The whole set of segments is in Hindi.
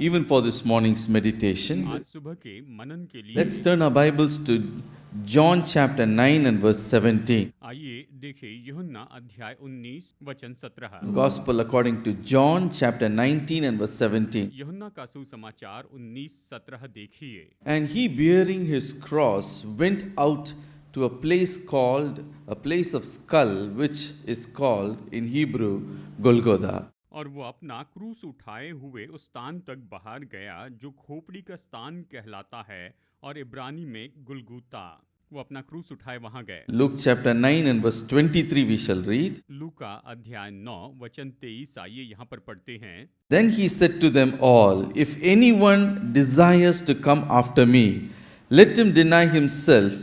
Even for this morning's meditation, आज सुबह के मनन के लिए let's turn our Bibles to John chapter 9 and verse 17. आइए देखें यूहन्ना अध्याय 19 वचन 17। Gospel according to John chapter 19 and verse 17. यूहन्ना का सुसमाचार 19:17 देखिए। And he, bearing his cross, went out to a place of skull, which is called in Hebrew Golgotha. और वो अपना क्रूस उठाए हुए उस स्थान तक बाहर गया जो खोपड़ी का स्थान कहलाता है और इब्रानी में गुलगुता। वो अपना क्रूस उठाए वहां गए। Luke chapter 9 and verse 23 we shall read. लूका अध्याय 9 वचन 23 आइए यहाँ पर पढ़ते हैं। Then he said to them all, If anyone desires to come after me, let him deny himself,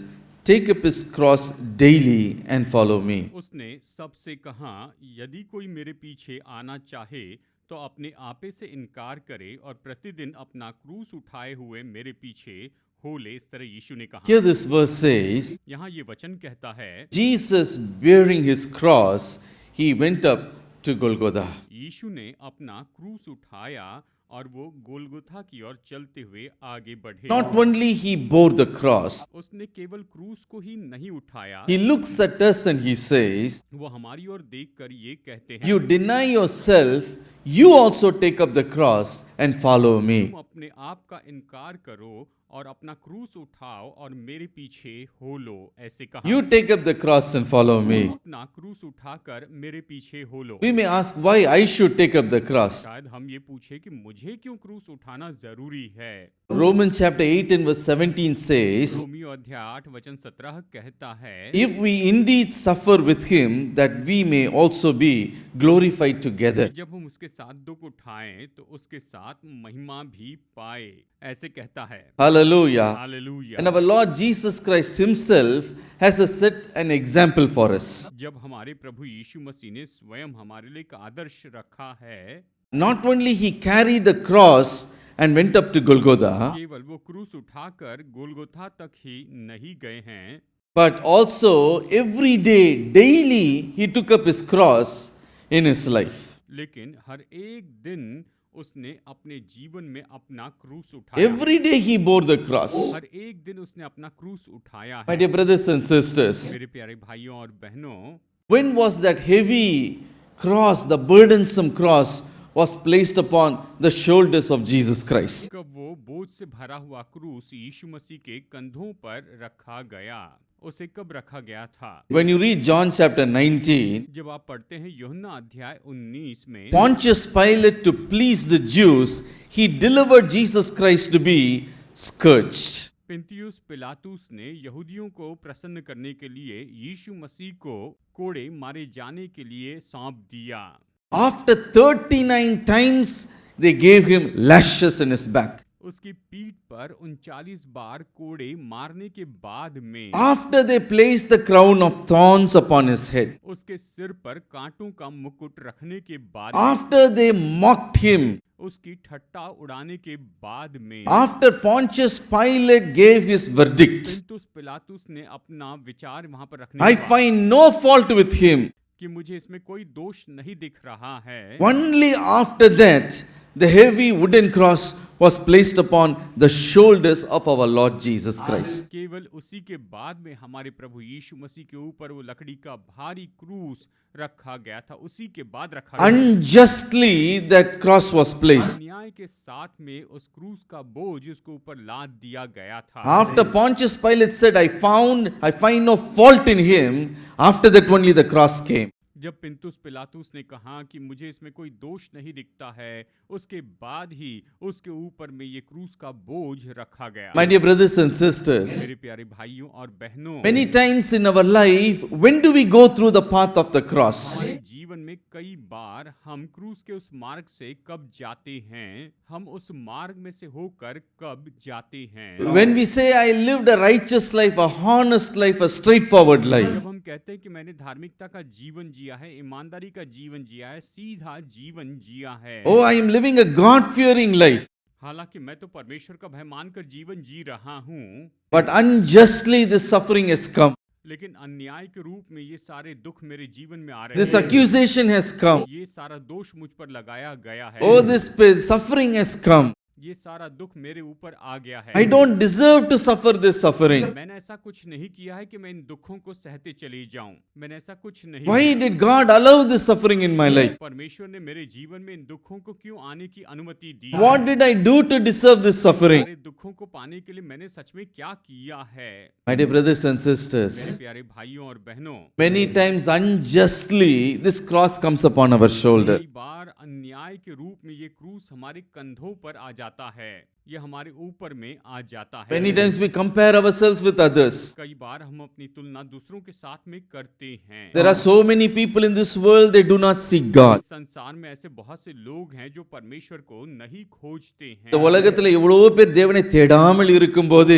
take up his cross daily and follow me. उसने सबसे कहा, यदि कोई मेरे पीछे आना चाहे तो अपने आपे से इनकार करे और प्रतिदिन अपना क्रूस उठाए हुए मेरे पीछे हो ले। इस तरह यीशु ने कहा। Here this verse says, यहाँ ये वचन कहता है, Jesus bearing his cross, he went up to Golgotha. यीशु ने अपना क्रूस उठाया और वो गोलगुथा की ओर चलते हुए आगे बढ़े। Not only he bore the cross, उसने केवल क्रूस को ही नहीं उठाया, he looks at us and he says, वो हमारी ओर देखकर ये कहते हैं, You deny yourself, you also take up the cross and follow me. तुम अपने आप का इनकार करो और अपना क्रूस उठाओ और मेरे पीछे हो लो। ऐसे कहा। You take up the cross and follow me. अपना क्रूस उठाकर मेरे पीछे हो लो। We may ask why I should take up the cross. शायद हम ये पूछे कि मुझे क्यों क्रूस उठाना जरूरी है। Romans chapter 8 and verse 17 says, Romeo अध्याय 8 वचन 17 कहता है, If we indeed suffer with him, that we may also be glorified together. जब हम उसके साथ दुख उठाएं तो उसके साथ महिमा भी पाए। ऐसे कहता है। Hallelujah. Hallelujah. And our Lord Jesus Christ himself has set an example for us. जब हमारे प्रभु यीशु मसीह ने स्वयं हमारे लिए एक आदर्श रखा है, Not only he carried the cross and went up to Golgotha, केवल वो क्रूस उठाकर गोलगोथा तक ही नहीं गए हैं, but also every day, daily, he took up his cross in his life. लेकिन हर एक दिन उसने अपने जीवन में अपना क्रूस उठाया। Every day he bore the cross. हर एक दिन उसने अपना क्रूस उठाया My है। dear brothers and sisters, मेरे प्यारे भाइयों और बहनों, when was that heavy cross, the burdensome cross, was placed upon the shoulders of Jesus Christ? कब वो बोझ से भरा हुआ क्रूस यीशु मसीह के कंधों पर रखा गया? उसे कब रखा गया था? When you read John chapter 19, जब आप पढ़ते हैं यूहन्ना अध्याय 19 में, Pontius Pilate, to please the Jews, he delivered Jesus Christ to be scourged. पिंतियुस पिलातुस ने यहूदियों को प्रसन्न करने के लिए यीशु मसीह को कोड़े मारे जाने के लिए सौंप दिया। After 39 times, they gave him lashes in his back. उसकी पीठ पर 39 बार कोड़े मारने के बाद में, After they placed the crown of thorns upon his head, उसके सिर पर कांटों का मुकुट रखने के बाद, after they mocked him, उसकी ठट्टा उड़ाने के बाद में, after Pontius Pilate gave his verdict, पिंतुस पिलातुस ने अपना विचार वहां पर रखने I के बाद find no fault with him. कि मुझे इसमें कोई दोष नहीं दिख रहा है, Only after that, the heavy wooden cross was placed upon the shoulders of our Lord Jesus Christ. केवल उसी के बाद में हमारे प्रभु यीशु मसीह के ऊपर वो लकड़ी का भारी क्रूस रखा गया था। उसी के बाद रखा गया। Unjustly, that cross was placed. अन्याय के साथ में उस क्रूस का बोझ उसके ऊपर लाद दिया गया था। After Pontius Pilate said, I find no fault in him, after that only the cross came. जब पिंतुस पिलातुस ने कहा कि मुझे इसमें कोई दोष नहीं दिखता है, उसके बाद ही उसके ऊपर में ये क्रूस का बोझ रखा गया। My dear brothers and sisters, मेरे प्यारे भाइयों और बहनों, many times in our life, when do we go through the path of the cross? हमारे जीवन में कई बार हम क्रूस के उस मार्ग से कब जाते हैं, हम उस मार्ग में से होकर कब जाते हैं। When we say, I lived a righteous life, a honest life, a straightforward life, जब हम कहते हैं कि मैंने धार्मिकता का जीवन जिया है, ईमानदारी का जीवन जिया है, सीधा जीवन जिया है, oh, I am living a God-fearing life, हालांकि मैं तो परमेश्वर का भय मानकर जीवन जी रहा हूँ, but unjustly this suffering has come. लेकिन अन्याय के रूप में ये सारे दुख मेरे जीवन में आ रहे This हैं, accusation has come. ये सारा दोष मुझ पर लगाया गया है, Oh, this suffering has come. ये सारा दुख मेरे ऊपर आ गया है। I don't deserve to suffer this suffering. मैंने ऐसा कुछ नहीं किया है कि मैं इन दुखों को सहते चली जाऊं। मैंने ऐसा कुछ नहीं Why किया। did God allow this suffering in my life? परमेश्वर ने मेरे जीवन में इन दुखों को क्यों आने की अनुमति दी? What did I do to deserve this suffering? सारे दुखों को पाने के लिए मैंने सच में क्या किया है? My dear brothers and मेरे sisters, प्यारे भाइयों और बहनों, many times unjustly this cross comes upon our shoulder. कई बार अन्याय के रूप में ये क्रूस हमारे कंधों पर आ जाता है, ये हमारे ऊपर में आ जाता है। Many times we compare ourselves with others. कई बार हम अपनी तुलना दूसरों के साथ में करते हैं। There are so many people in this world, they do not seek God. संसार में ऐसे बहुत से लोग हैं जो परमेश्वर को नहीं खोजते இந்த हैं। உலகத்துல எவ்வளவோ பேர் தேவனை தேடாமல் இருக்கும்போது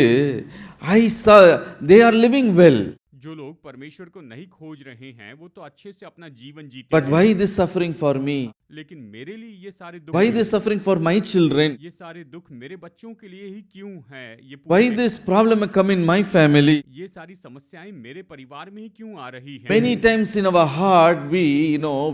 I saw they are living well. जो लोग परमेश्वर को नहीं खोज रहे हैं वो तो अच्छे से अपना जीवन जीते But हैं। why this suffering for me? लेकिन मेरे लिए ये सारे दुख Why this suffering for my children? ये सारे दुख मेरे बच्चों के लिए ही क्यों है? ये Why पूछने- this problem come in my family? ये सारी समस्याएं मेरे परिवार में ही क्यों आ रही हैं? Many times in our heart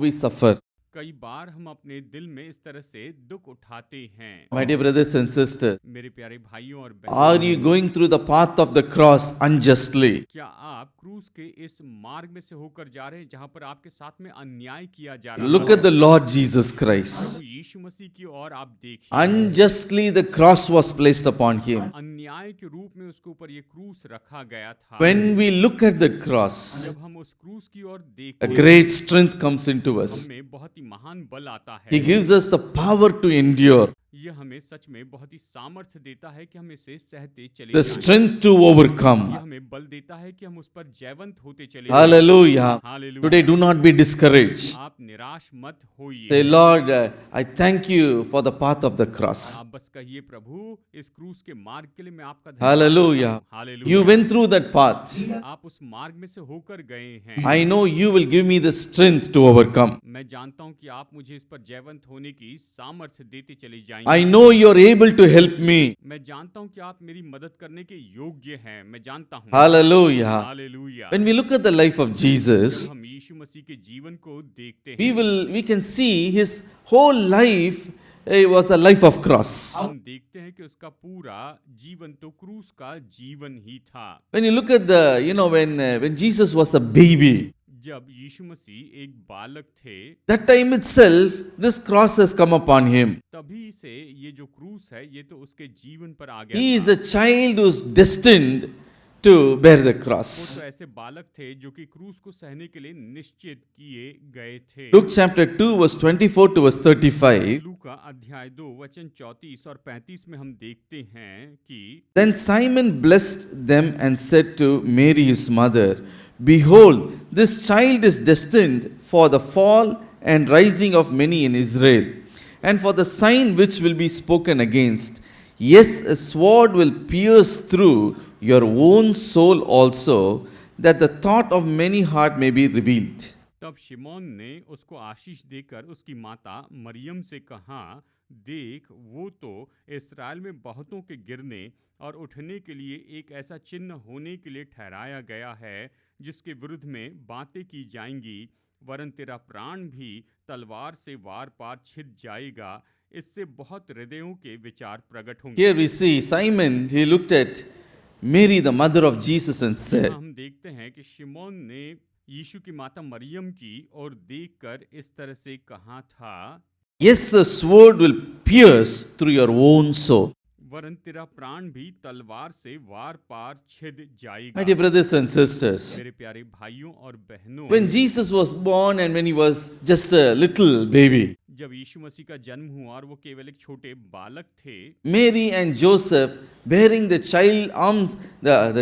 we suffer. कई बार हम अपने दिल में इस तरह से दुख उठाते हैं। My dear brothers and sisters, मेरे प्यारे भाइयों और are you बहनों, going through the path of the cross unjustly? क्या आप क्रूस के इस मार्ग में से होकर जा रहे हैं जहां पर आपके साथ में अन्याय किया जा रहा Look है? at the Lord Jesus Christ. प्रभु यीशु मसीह की ओर आप देखिए। Unjustly the cross was placed upon him. अन्याय के रूप में उसके ऊपर ये क्रूस रखा गया था। When we look at the cross, जब हम उस क्रूस की ओर a देखते हैं, great strength comes into us. हमें बहुत ही महान बल आता He है। gives us the power to endure, ये हमें सच में बहुत ही सामर्थ्य देता है कि हम इसे सहते चले the जाएं। strength to ये overcome. हमें बल देता है कि हम उस पर जयवंत होते चले Hallelujah. Hallelujah. Today, do not be discouraged. आप निराश मत होइए। Say, Lord, I thank you for the path of the cross. आप बस कहिए, प्रभु इस क्रूस के मार्ग के लिए मैं आपका Hallelujah. Hallelujah. You went through that path. आप उस मार्ग में से होकर गए हैं। I know you will give me the strength to overcome. मैं जानता हूं कि आप मुझे इस पर जयवंत होने की सामर्थ्य देते चले I जाएंगे। know you are able to help me. मैं जानता हूं कि आप मेरी मदद करने के योग्य हैं। मैं जानता हूं। Hallelujah. Hallelujah. When we look at the life of Jesus, जब हम यीशु मसीह के जीवन को देखते we हैं, can see his whole life was a life of cross. हम देखते हैं कि उसका पूरा जीवन तो क्रूस का जीवन ही था। When you look at when Jesus was a baby, जब यीशु मसीह एक बालक थे, that time itself, this cross has come upon him. तभी से ये जो क्रूस है ये तो उसके जीवन पर आ गया He is था। a child who's destined to bear the वो cross. तो ऐसे बालक थे जो कि क्रूस को सहने के लिए निश्चित किए गए थे। Luke chapter 2 verse 24 to verse 35. लूका अध्याय 2 वचन 34 और 35 में हम देखते हैं कि Then Simon blessed them and said to Mary his mother, Behold, this child is destined for the fall and rising of many in Israel, and for the sign which will be spoken against. Yes, a sword will pierce through your own soul also, that the thought of many heart may be revealed. तब शिमोन ने उसको आशीष देकर उसकी माता मरियम से कहा, देख वो तो इस्राएल में बहुतों के गिरने और उठने के लिए एक ऐसा चिन्ह होने के लिए ठहराया गया है जिसके विरुद्ध में बातें की जाएंगी, वरन तेरा प्राण भी तलवार से वार पार छिद जाएगा। इससे बहुत हृदयों के विचार प्रकट होंगे। Here we see Simon, he looked at Mary, the mother of Jesus, and said, हम देखते हैं कि शिमोन ने यीशु की माता मरियम की ओर देखकर इस तरह से कहा था, Yes, a sword will pierce through your own soul. वरन तेरा प्राण भी तलवार से वार पार छिद जाएगा। My dear brothers and sisters, मेरे प्यारे भाइयों और बहनों, when Jesus was born and when he was just a little baby, जब यीशु मसीह का जन्म हुआ और वो केवल एक छोटे बालक थे, Mary and Joseph, bearing the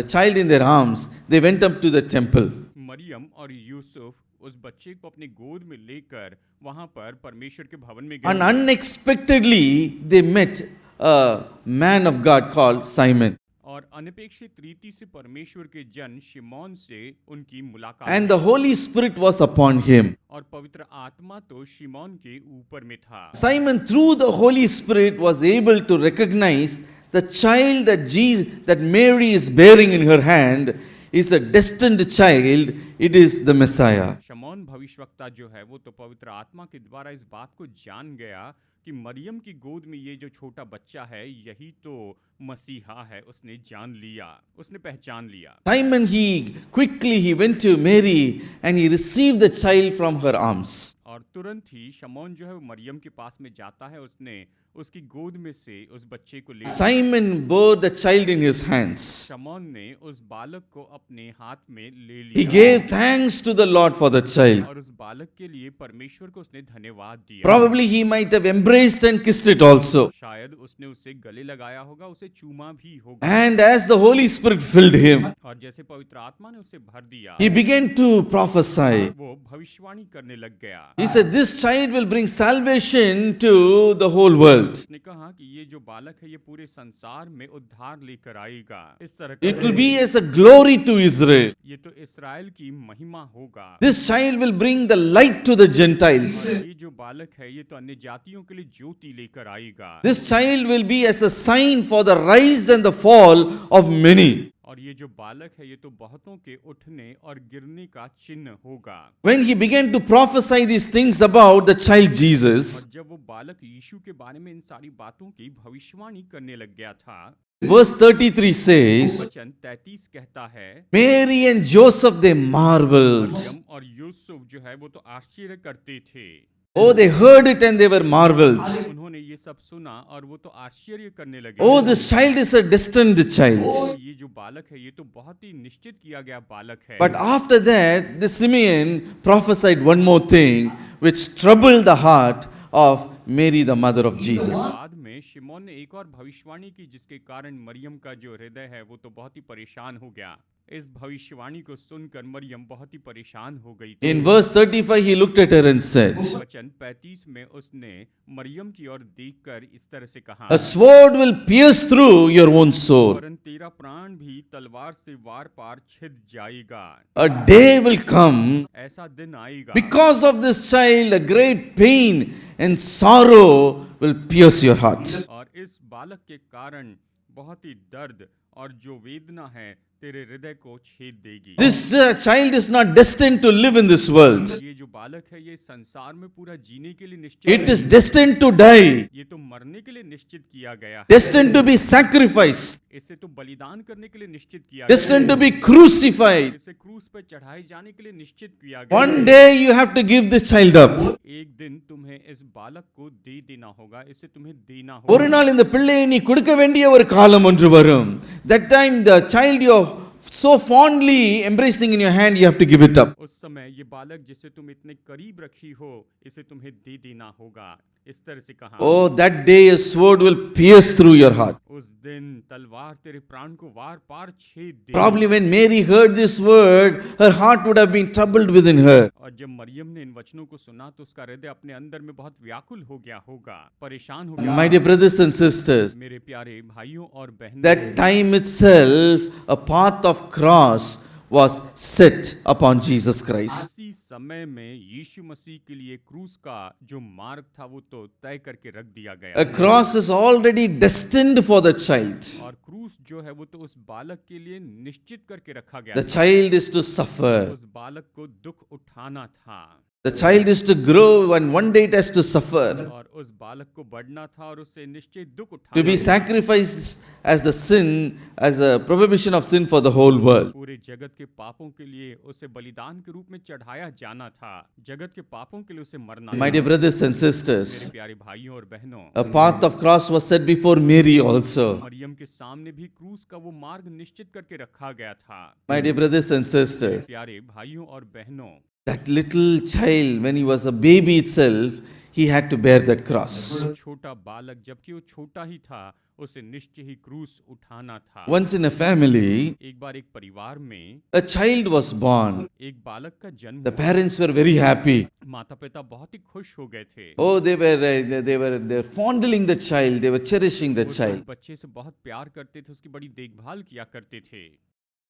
child in their arms, they went up to the temple. Maryam और यूसुफ उस बच्चे को अपने गोद में लेकर वहां पर परमेश्वर के भवन में And गए unexpectedly, they met a man of God called Simon. और अनपेक्षित रीति से परमेश्वर के जन शिमोन से उनकी मुलाकात And the Holy Spirit was upon him. और पवित्र आत्मा तो शिमोन के ऊपर में था। Simon, through the Holy Spirit, was able to recognize the child that Mary is bearing in her hand is a destined child. It is the Messiah. शमौन भविष्यवक्ता जो है वो तो पवित्र आत्मा के द्वारा इस बात को जान गया कि मरियम की गोद में ये जो छोटा बच्चा है यही तो मसीहा है। उसने जान लिया, उसने पहचान लिया। Simon, he went to Mary and he received the child from her arms. और तुरंत ही शमौन जो है वो मरियम के पास में जाता है, उसने उसकी गोद में से उस बच्चे को ले Simon bore the child in his hands. शमौन ने उस बालक को अपने हाथ में ले He लिया gave thanks to the Lord for the child. और उस बालक के लिए परमेश्वर को उसने धन्यवाद दिया। Probably he might have embraced and kissed it also. शायद उसने उसे गले लगाया होगा, उसे चूमा भी होगा। And as the Holy Spirit filled him, और जैसे पवित्र आत्मा ने उसे भर दिया, he began to prophesy. वो भविष्यवाणी करने लग गया। He said, "This child will bring salvation to the whole world." उसने कहा कि ये जो बालक है ये पूरे संसार में उद्धार लेकर आएगा। इस तरह It will be as a glory to Israel. ये तो इस्राएल की महिमा होगा। This child will bring the light to the Gentiles. ये जो बालक है ये तो अन्य जातियों के लिए ज्योति लेकर आएगा। This child will be as a sign for the rise and the fall of many. और ये जो बालक है ये तो बहुतों के उठने और गिरने का चिन्ह होगा। When he began to prophesy these things about the child Jesus, और जब वो बालक यीशु के बारे में इन सारी बातों की भविष्यवाणी करने लग गया था, verse 33 says, वचन 33 कहता है, Mary and Joseph, they marveled. Maryam और यूसुफ जो है वो तो आश्चर्य करते थे। Oh, they heard it and they were marveled. उन्होंने ये सब सुना और वो तो आश्चर्य करने लगे। Oh, this child is a destined child. ये जो बालक है ये तो बहुत ही निश्चित किया गया बालक है। But after that, the Simeon prophesied one more thing which troubled the heart of Mary, the mother of Jesus. बाद में शिमोन ने एक और भविष्यवाणी की जिसके कारण मरियम का जो हृदय है वो तो बहुत ही परेशान हो गया। इस भविष्यवाणी को सुनकर मरियम बहुत ही परेशान हो गई थी। In verse 35, he looked at her and said, वचन 35 में उसने मरियम की ओर देखकर इस तरह से कहा, A sword will pierce through your own soul. वरन तेरा प्राण भी तलवार से वार पार छिद जाएगा। A day will come ऐसा दिन आएगा because of this child, a great pain and sorrow will pierce your heart. और इस बालक के कारण बहुत ही दर्द और जो वेदना है तेरे हृदय को छेद देगी। This child is not destined to live in this world. ये जो बालक है ये संसार में पूरा जीने के लिए It निश्चित is destined to die, ये तो मरने के लिए निश्चित किया गया है। destined to be sacrificed, इसे तो बलिदान करने के लिए निश्चित किया गया destined to be crucified. इसे क्रूस पर चढ़ाए जाने के लिए निश्चित किया गया। One day you have to give this child up. एक दिन तुम्हें इस बालक को दे देना होगा, इसे तुम्हें देना ஒரு होगा। நாள் இந்த பிள்ளையை நீ கொடுக்க வேண்டிய ஒரு காலம் ஒன்று வரும். That time the child you're so fondly embracing in your hand, you have to give it up. उस समय ये बालक जिसे तुम इतने करीब रखी हो इसे तुम्हें दे देना होगा। इस तरह से कहा, Oh, that day a sword will pierce through your heart. उस दिन तलवार तेरे प्राण को वार पार छेद दे। Probably when Mary heard this word, her heart would have been troubled within her. और जब मरियम ने इन वचनों को सुना तो उसका हृदय अपने अंदर में बहुत व्याकुल हो गया होगा, परेशान हो गया। My dear brothers and sisters, मेरे प्यारे भाइयों और बहनों, that time itself, a path of cross was set upon Jesus Christ. उसी समय में यीशु मसीह के लिए क्रूस का जो मार्ग था वो तो तय करके रख दिया गया। A cross is already destined for the child. और क्रूस जो है वो तो उस बालक के लिए निश्चित करके रखा गया The था। child is to suffer. उस बालक को दुख उठाना था The child is to grow and one day it has to suffer. और उस बालक को बढ़ना था और उससे निश्चय दुख To उठाना be था। sacrificed as the sin, as a prohibition of sin for the whole world. पूरे जगत के पापों के लिए उसे बलिदान के रूप में चढ़ाया जाना था। जगत के पापों के लिए उसे मरना My था। dear brothers and मेरे sisters, प्यारे भाइयों और बहनों, a path of cross was set before Mary also. Maryam के सामने भी क्रूस का वो मार्ग निश्चित करके रखा गया था। My dear brothers and sisters, प्यारे भाइयों और बहनों, that little child, when he was a baby itself, he had to bear that cross. छोटा बालक जबकि वो छोटा ही था उसे निश्चय ही क्रूस उठाना था। Once in a family, एक बार एक परिवार में a child was born. एक बालक का जन्म The हुआ। parents were very happy. माता पिता बहुत ही खुश हो गए थे। Oh, they were fondling the child. They were cherishing the वो तो उस child. बच्चे से बहुत प्यार करते थे, उसकी बड़ी देखभाल किया करते थे।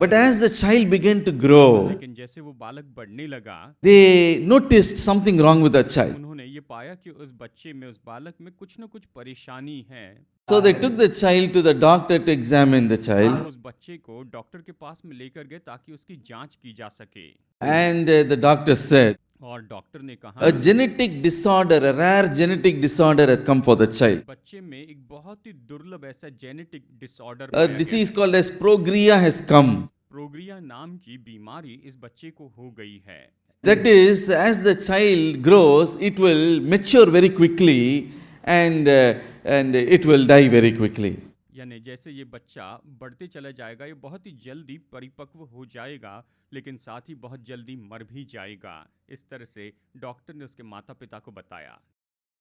But as the child began to grow, लेकिन जैसे वो बालक बढ़ने लगा, they noticed something wrong with the child. उन्होंने ये पाया कि उस बच्चे में, उस बालक में कुछ न कुछ परेशानी है। So they took the child to the doctor to examine the child. उस बच्चे को डॉक्टर के पास में लेकर गए ताकि उसकी जांच की जा सके। And the doctor said, और डॉक्टर ने कहा A genetic disorder, a rare genetic disorder had come for the child. बच्चे में एक बहुत ही दुर्लभ ऐसा genetic disorder A disease called as progria has come. प्रोग्रिया नाम की बीमारी इस बच्चे को हो गई है। That is, as the child grows, it will mature very quickly and it will die very quickly. यानी जैसे ये बच्चा बढ़ते चला जाएगा, ये बहुत ही जल्दी परिपक्व हो जाएगा, लेकिन साथ ही बहुत जल्दी मर भी जाएगा। इस तरह से डॉक्टर ने उसके माता पिता को बताया।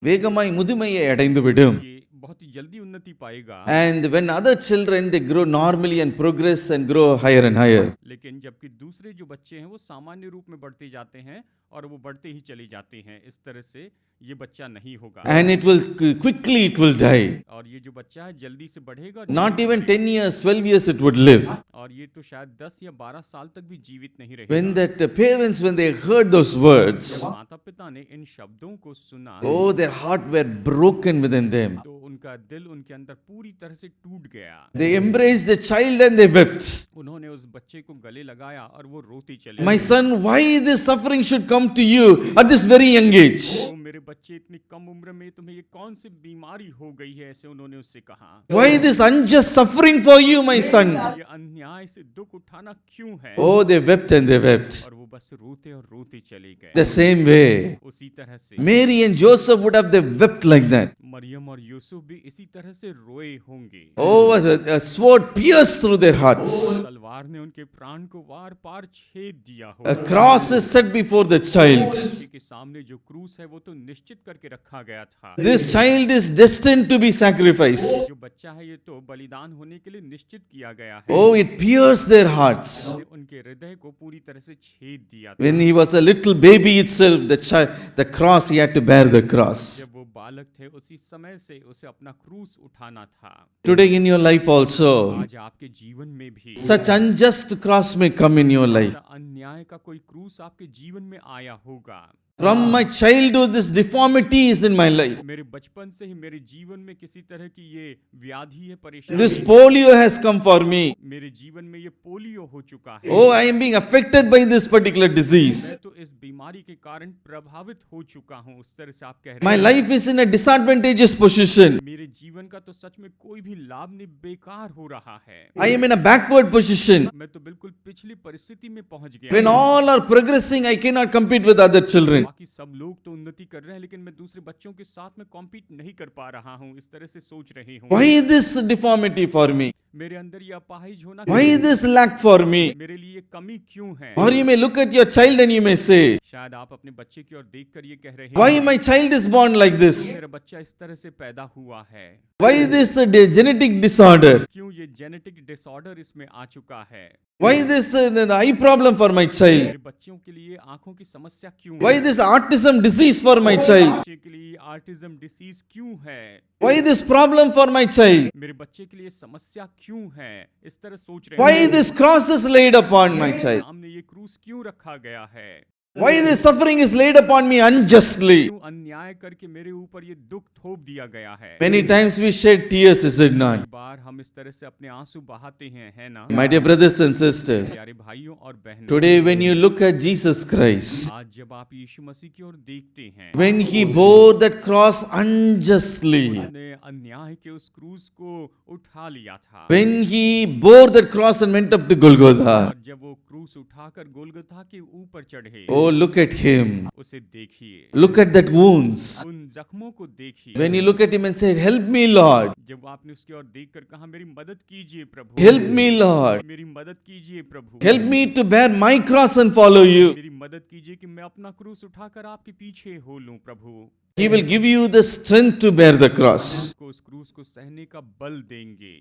வேகமாய் முதுமையை அடைந்து விடும். ये बहुत ही जल्दी उन्नति पाएगा। And when other children, they grow normally and progress and grow higher and higher. लेकिन जबकि दूसरे जो बच्चे हैं वो सामान्य रूप में बढ़ते जाते हैं और वो बढ़ते ही चले जाते हैं। इस तरह से ये बच्चा नहीं होगा And it will quickly it will die. और ये जो बच्चा है जल्दी से बढ़ेगा Not even 10 years, 12 years it would live. और ये तो शायद 10 या 12 साल तक भी जीवित नहीं When रहेगा। that parents, when they heard those words, माता पिता ने इन शब्दों को सुना oh, their heart were broken within them. तो उनका दिल उनके अंदर पूरी तरह से टूट गया। They embraced the child and they wept. उन्होंने उस बच्चे को गले लगाया और वो रोती चली My son, why this suffering should come to you at this very young age? ओ मेरे बच्चे, इतनी कम उम्र में तुम्हें ये कौन सी बीमारी हो गई है, ऐसे उन्होंने उससे कहा। Why this unjust suffering for you, my son? ये अन्याय से दुख उठाना क्यों है? Oh, they wept and they wept. और वो बस रोते और रोते चले गए। The same way, उसी तरह से Mary and Joseph would have they wept like that. Maryam और यूसुफ भी इसी तरह से रोए होंगे। Oh, a sword pierced through their hearts. तलवार ने उनके प्राण को वार पार छेद दिया A होगा। cross is set before the child. बच्चे के सामने जो क्रूस है वो तो निश्चित करके रखा गया था। This child is destined to be sacrificed. जो बच्चा है ये तो बलिदान होने के लिए निश्चित किया गया है। Oh, it pierced their hearts. उसने उनके हृदय को पूरी तरह से छेद दिया था। When he was a little baby itself, the cross, he had to bear the cross. जब वो बालक थे उसी समय से उसे अपना क्रूस उठाना था। Today in your life also, आज आपके जीवन में भी such unjust cross may come in your life. ऐसा अन्याय का कोई क्रूस आपके जीवन में आया होगा। From my childhood, this deformity is in my life. मेरे बचपन से ही मेरे जीवन में किसी तरह की ये व्याधि है, परेशानी This polio has come for me. मेरे जीवन में ये पोलियो हो चुका है। Oh, I am being affected by this particular disease. मैं तो इस बीमारी के कारण प्रभावित हो चुका हूँ। उस तरह से आप कह My रहे हैं life is in a disadvantageous position. मेरे जीवन का तो सच में कोई भी लाभ नहीं, बेकार हो रहा है। I am in a backward position. मैं तो बिल्कुल पिछली परिस्थिति में पहुंच गया When हूँ। all are progressing, I cannot compete with other children. बाकी सब लोग तो उन्नति कर रहे हैं लेकिन मैं दूसरे बच्चों के साथ में कॉम्पीट नहीं कर पा रहा हूँ। इस तरह से सोच रही हूँ। Why this deformity for me? मेरे अंदर ये अपाहिज होना Why क्यों? this lack for me? मेरे लिए कमी क्यों है? Or you may look at your child and you may say, शायद आप अपने बच्चे की ओर देखकर ये कह रहे why हैं my child is born like this? मेरा बच्चा इस तरह से पैदा हुआ है। Why this genetic disorder? क्यों ये जेनेटिक डिसऑर्डर इसमें आ चुका है? Why this the eye problem for my child? मेरे बच्चों के लिए आंखों की समस्या क्यों Why है? this autism disease for my child? बच्चे के लिए ऑटिज्म डिसीज क्यों है? Why this problem for my child? मेरे बच्चे के लिए समस्या क्यों है? इस तरह सोच रहे Why हैं। this cross is laid upon my child? सामने ये क्रूस क्यों रखा गया है? Why this suffering is laid upon me unjustly? क्यों अन्याय करके मेरे ऊपर ये दुख थोप दिया गया है? Many times we shed tears, is it not? कई बार हम इस तरह से अपने आंसू बहाते हैं, है ना? My dear brothers and sisters, प्यारे भाइयों और बहनों, today when you look at Jesus Christ, आज जब आप यीशु मसीह की ओर देखते हैं, when he bore that cross unjustly, उसने अन्याय के उस क्रूस को उठा लिया था। when he bore that cross and went up to Golgotha, और जब वो क्रूस उठाकर गोलगथा के ऊपर चढ़े, oh, look at him. उसे देखिए, Look at that wounds. उन जख्मों को देखिए। When you look at him and say, help me, Lord. जब आपने उसकी ओर देखकर कहा, मेरी मदद कीजिए प्रभु, Help me, Lord. मेरी मदद कीजिए प्रभु, Help me to bear my cross and follow you. मेरी मदद कीजिए कि मैं अपना क्रूस उठाकर आपके पीछे हो लूं प्रभु। He will give you the strength to bear the cross. आपको उस क्रूस को सहने का बल देंगे।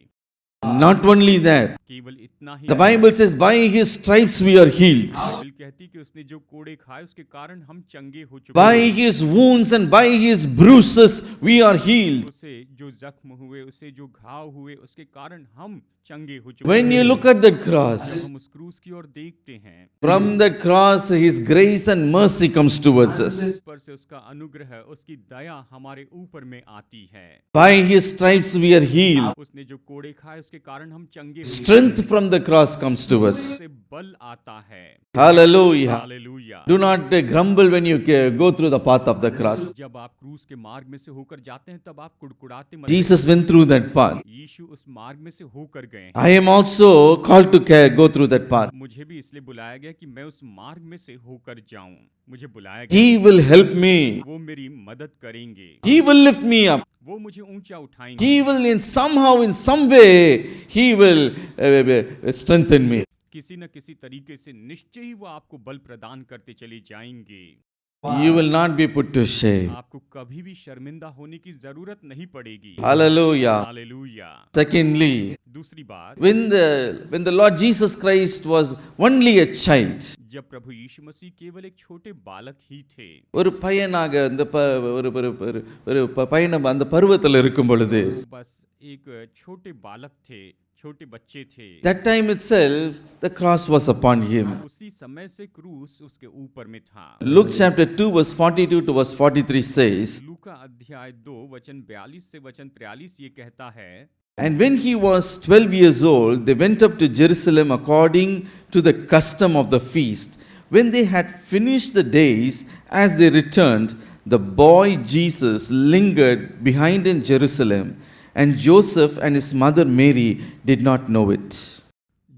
Not only that, केवल इतना ही the Bible says, by his stripes we are healed. Bible कहती कि उसने जो कोड़े खाए उसके कारण हम चंगे हो चुके By हैं। his wounds and by his bruises we are healed. उसे जो जख्म हुए, उसे जो घाव हुए, उसके कारण हम चंगे हो चुके When you हैं। look at that cross, जब हम उस क्रूस की ओर देखते हैं, from that cross his grace and mercy comes towards us. उस पर से उसका अनुग्रह, उसकी दया हमारे ऊपर में आती है। By his stripes we are healed. उसने जो कोड़े खाए उसके कारण हम चंगे होते Strength from the cross comes to us. से बल आता है। Hallelujah. Hallelujah. Do not grumble when you go through the path of the cross. जब आप क्रूस के मार्ग में से होकर जाते हैं तब आप कुड़कुड़ाते मत Jesus went through that path. रहिए। यीशु उस मार्ग में से होकर गए हैं। I am also called to go through that path. मुझे भी इसलिए बुलाया गया कि मैं उस मार्ग में से होकर जाऊं। मुझे बुलाया गया, He will help me. वो मेरी मदद करेंगे, He will lift me up. वो मुझे ऊंचा उठाएंगे, He will in somehow, in some way, He will strengthen me. किसी न किसी तरीके से निश्चय ही वो आपको बल प्रदान करते चले जाएंगे। You will not be put to shame. आपको कभी भी शर्मिंदा होने की जरूरत नहीं पड़ेगी। Hallelujah. हालेलुया। Secondly, दूसरी बात, when the Lord Jesus Christ was only a child, जब प्रभु यीशु मसीह केवल एक छोटे बालक ही थे, ஒரு பையனாக அந்த ஒரு பையன் அந்த பருவத்தில் இருக்கும் பொழுது, बस एक छोटे बालक थे, छोटे बच्चे थे, that time itself the cross was upon him. उसी समय से क्रूस उसके ऊपर में था। Luke chapter 2 verse 42 to verse 43 says, लूका अध्याय 2 वचन 42 से वचन 43 ये कहता है, and when he was 12 years old, they went up to Jerusalem according to the custom of the feast. When they had finished the days, as they returned, the boy Jesus lingered behind in Jerusalem, and Joseph and his mother Mary did not know it.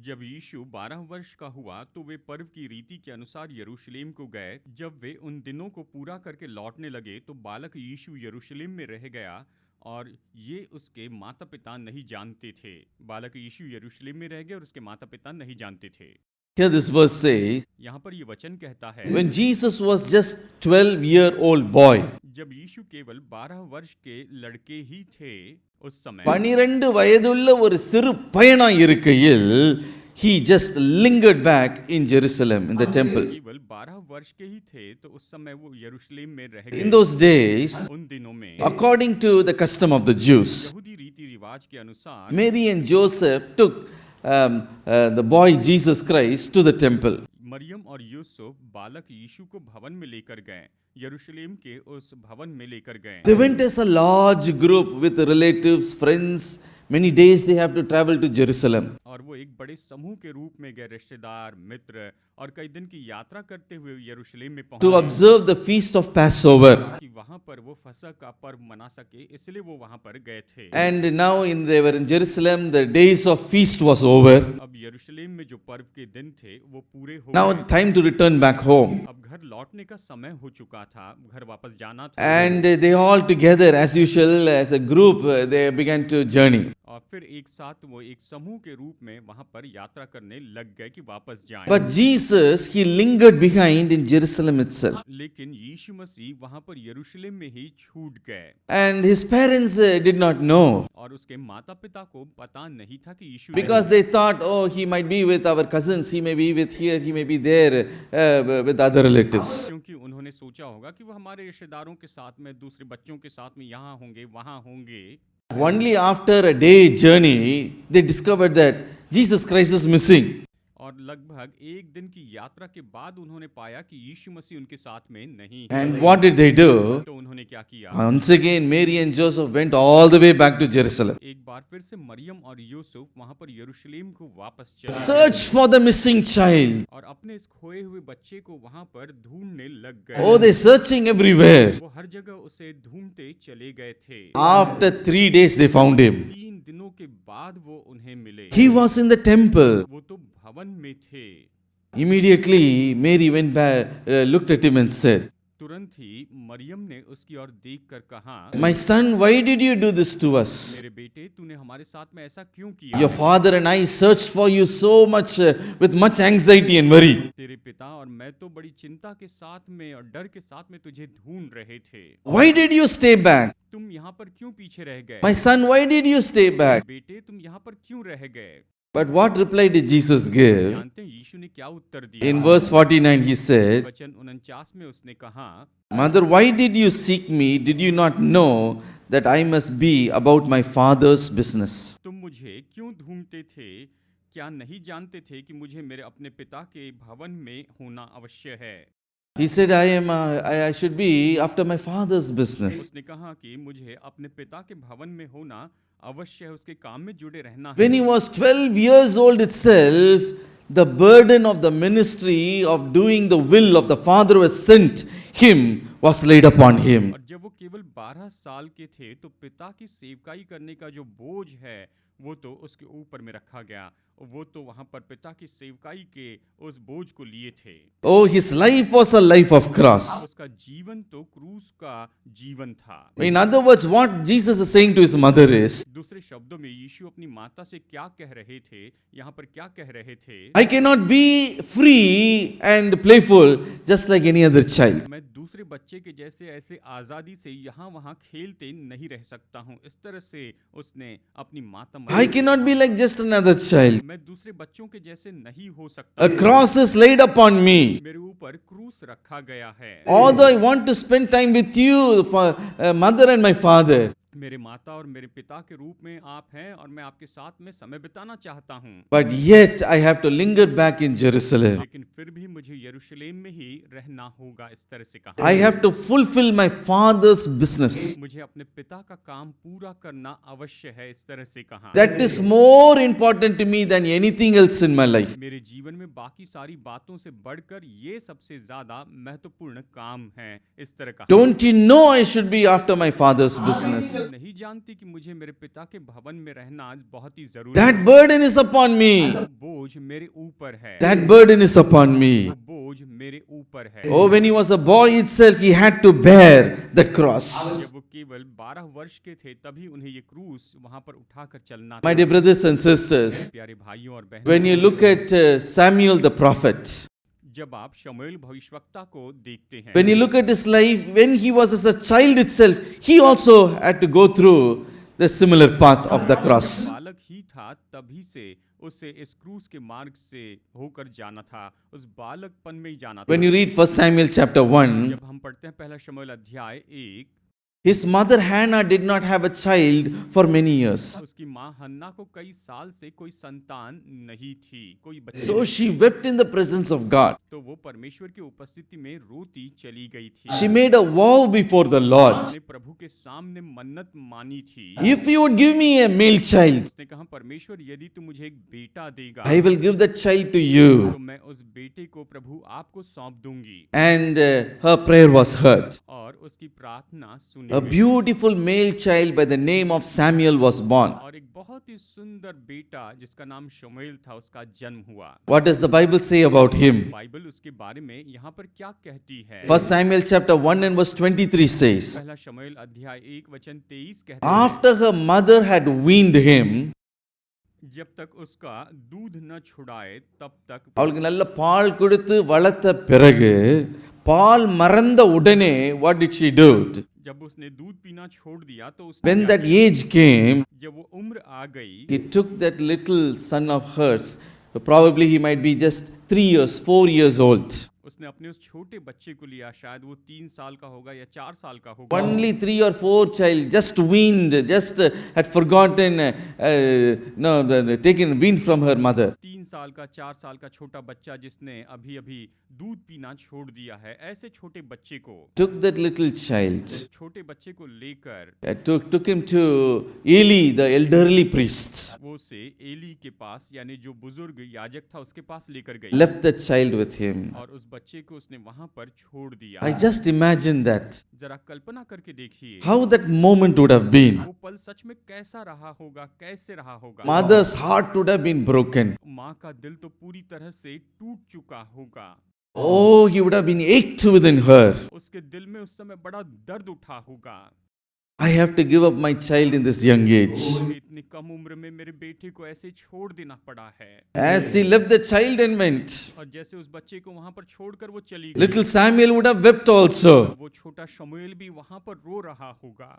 जब यीशु 12 वर्ष का हुआ तो वे पर्व की रीति के अनुसार यरूशलेम को गए। जब वे उन दिनों को पूरा करके लौटने लगे तो बालक यीशु यरूशलेम में रह गया और ये उसके माता पिता नहीं जानते थे। बालक यीशु यरूशलेम में रह गए और उसके माता पिता नहीं जानते थे। Here this verse says, यहाँ पर ये वचन कहता है, when Jesus was just 12-year-old boy, जब यीशु केवल 12 वर्ष के लड़के ही थे उस समय, 12 வயதுள்ள ஒரு சிறு பையனாய் இருக்கையில், he just lingered back in Jerusalem in the temple. केवल 12 वर्ष के ही थे तो उस समय वो यरूशलेम में रह In गए। those days, उन दिनों में according to the custom of the Jews, यहूदी रीति रिवाज के अनुसार Mary and Joseph took the boy Jesus Christ to the temple. Maryam और यूसुफ बालक यीशु को भवन में लेकर गए, यरूशलेम के उस भवन में लेकर गए। They went as a large group with relatives, friends. Many days they have to travel to Jerusalem. और वो एक बड़े समूह के रूप में गए, रिश्तेदार, मित्र, और कई दिन की यात्रा करते हुए यरूशलेम में To पहुंचे observe the feast of Passover. कि वहां पर वो फसह का पर्व मना सके, इसलिए वो वहां पर गए थे। And now they were in Jerusalem, the days of feast was over. अब यरूशलेम में जो पर्व के दिन थे वो पूरे हो Now गए। time to return back home. अब घर लौटने का समय हो चुका था, घर वापस जाना था। And they all together, as usual, as a group, they began to journey. और फिर एक साथ वो एक समूह के रूप में वहां पर यात्रा करने लग गए कि वापस जाएं। But Jesus, he lingered behind in Jerusalem itself. लेकिन यीशु मसीह वहां पर यरूशलेम में ही छूट गए And his parents did not know, और उसके माता पिता को पता नहीं था कि यीशु because they thought, oh, he might be with our cousins, he may be with here, he may be there with other relatives. क्योंकि उन्होंने सोचा होगा कि वो हमारे रिश्तेदारों के साथ में, दूसरे बच्चों के साथ में यहाँ होंगे, वहाँ होंगे। Only after a day journey, they discovered that Jesus Christ is missing. और लगभग एक दिन की यात्रा के बाद उन्होंने पाया कि यीशु मसीह उनके साथ में नहीं है। And what did they do? तो उन्होंने क्या किया? Once again, Mary and Joseph went all the way back to Jerusalem. एक बार फिर से मरियम और यूसुफ वहां पर यरूशलेम को वापस चले Search for the missing child. और अपने इस खोए हुए बच्चे को वहां पर ढूंढने लग गए। Oh, they're searching everywhere. वो हर जगह उसे ढूंढते चले गए थे। After 3 days, they found him. 3 दिनों के बाद वो उन्हें मिले। He was in the temple. वो तो भवन में थे। Immediately, Mary went back, looked at him and said, तुरंत ही मरियम ने उसकी ओर देखकर कहा, my son, why did you do this to us? मेरे बेटे, तूने हमारे साथ में ऐसा क्यों किया? Your father and I searched for you so much, with much anxiety and worry. तेरे पिता और मैं तो बड़ी चिंता के साथ में और डर के साथ में तुझे ढूंढ रहे थे। Why did you stay back? तुम यहाँ पर क्यों पीछे रह गए? My son, why did you stay back? बेटे, तुम यहाँ पर क्यों रह गए? But what reply did Jesus give? जानते हैं यीशु ने क्या उत्तर दिया? In verse 49, he said, वचन 49 में उसने कहा, Mother, why did you seek me? Did you not know that I must be about my father's business? तुम मुझे क्यों ढूंढते थे? क्या नहीं जानते थे कि मुझे मेरे अपने पिता के भवन में होना अवश्य है? He said, I should be after my father's business. उसने कहा कि मुझे अपने पिता के भवन में होना अवश्य है उसके काम में जुड़े रहना है। When he was 12 years old itself, the burden of the ministry of doing the will of the Father who has sent him was laid upon him. और जब वो केवल 12 साल के थे तो पिता की सेवकाई करने का जो बोझ है वो तो उसके ऊपर में रखा गया। वो तो वहां पर पिता की सेवकाई के उस बोझ को लिए थे। Oh, his life was a life of cross. उसका जीवन तो क्रूस का जीवन था। In other words, what Jesus is saying to his mother is, दूसरे शब्दों में यीशु अपनी माता से क्या कह रहे थे, यहाँ पर क्या कह रहे थे? I cannot be free and playful just like any other child. मैं दूसरे बच्चे के जैसे ऐसे आजादी से यहाँ वहाँ खेलते नहीं रह सकता हूँ। इस तरह से उसने अपनी माता I cannot be like just another child. मैं दूसरे बच्चों के जैसे नहीं हो A सकता। cross is laid upon me. मेरे ऊपर क्रूस रखा गया है। Although I want to spend time with you, mother and my father, मेरे माता और मेरे पिता के रूप में आप हैं और मैं आपके साथ में समय बिताना चाहता हूँ, but yet I have to linger back in Jerusalem. लेकिन फिर भी मुझे यरूशलेम में ही रहना होगा। इस तरह से कहा, I have to fulfill my father's business. मुझे अपने पिता का काम पूरा करना अवश्य है। इस तरह से कहा, That is more important to me than anything else in my life. मेरे जीवन में बाकी सारी बातों से बढ़कर ये सबसे ज्यादा महत्वपूर्ण काम है। इस तरह कहा, Don't you know I should be after my father's business? नहीं जानती कि मुझे मेरे पिता के भवन में रहना बहुत ही जरूरी That है। burden is upon me. बोझ मेरे ऊपर है। That burden is upon me. बोझ मेरे ऊपर है। Oh, when he was a boy itself, he had to bear the cross. जब वो केवल 12 वर्ष के थे तभी उन्हें ये क्रूस वहां पर उठाकर चलना था। My dear brothers and sisters, प्यारे भाइयों और when बहनों, you look at Samuel the prophet, जब आप शमूएल भविष्यवक्ता को देखते हैं, when you look at his life, when he was as a child itself, he also had to go through the similar path of the cross. बालक ही था तभी से उसे इस क्रूस के मार्ग से होकर जाना था, उस बालकपन में ही जाना था। When you read 1 Samuel chapter 1, जब हम पढ़ते हैं पहला शमूएल अध्याय 1, his mother Hannah did not have a child for many years. उसकी माँ हन्ना को कई साल से कोई संतान नहीं थी, कोई बच्चा So नहीं। she wept in the presence of God. तो वो परमेश्वर की उपस्थिति में रोती चली गई थी। She made a vow before the Lord. उसने प्रभु के सामने मन्नत मानी थी। If you would give me a male child, उसने कहा, परमेश्वर यदि तू मुझे एक बेटा देगा I will give that child to you. तो मैं उस बेटे को प्रभु आपको सौंप दूंगी। And her prayer was heard. और उसकी प्रार्थना सुनी A गई। beautiful male child by the name of Samuel was born. और एक बहुत ही सुंदर बेटा जिसका नाम शमूएल था उसका जन्म हुआ। What does the Bible say about him? Bible उसके बारे में यहाँ पर क्या कहती है? 1 Samuel chapter 1 and verse 23 says, पहला शमूएल अध्याय 1 वचन 23 कहता है, after her mother had weaned him, जब तक उसका दूध न छुड़ाए तब तक அவளுக்கு நல்ல பால் கொடுத்து வளர்த்த பிறகு பால் மறந்த உடனே what did she do? जब उसने दूध पीना छोड़ दिया तो When उसने that age came, जब वो उम्र आ गई, he took that little son of hers, probably he might be just 3 years, 4 years old. उसने अपने उस छोटे बच्चे को लिया, शायद वो 3 साल का होगा या 4 साल का होगा। Only 3 or 4 child, just weaned, just had forgotten, taken weaned from her mother. 3 साल का 4 साल का छोटा बच्चा जिसने अभी अभी दूध पीना छोड़ दिया है, ऐसे छोटे बच्चे को, Took that little child, छोटे बच्चे को लेकर took him to Eli, the elderly priest, वो उसे एली के पास यानी जो बुजुर्ग याजक था उसके पास लेकर गई left the child with him. और उस बच्चे को उसने वहां पर छोड़ दिया। I just imagine that, जरा कल्पना करके देखिए how that moment would have been. वो पल सच में कैसा रहा होगा, कैसे रहा होगा। Mother's heart would have been broken. माँ का दिल तो पूरी तरह से टूट चुका होगा। Oh, he would have been ached within her. उसके दिल में उस समय बड़ा दर्द उठा होगा। I have to give up my child in this young age. इतनी कम उम्र में मेरे बेटे को ऐसे छोड़ देना पड़ा है। As he left the child and went, और जैसे उस बच्चे को वहां पर छोड़कर वो चली गई, little Samuel would have wept also. वो छोटा शमूएल भी वहां पर रो रहा होगा।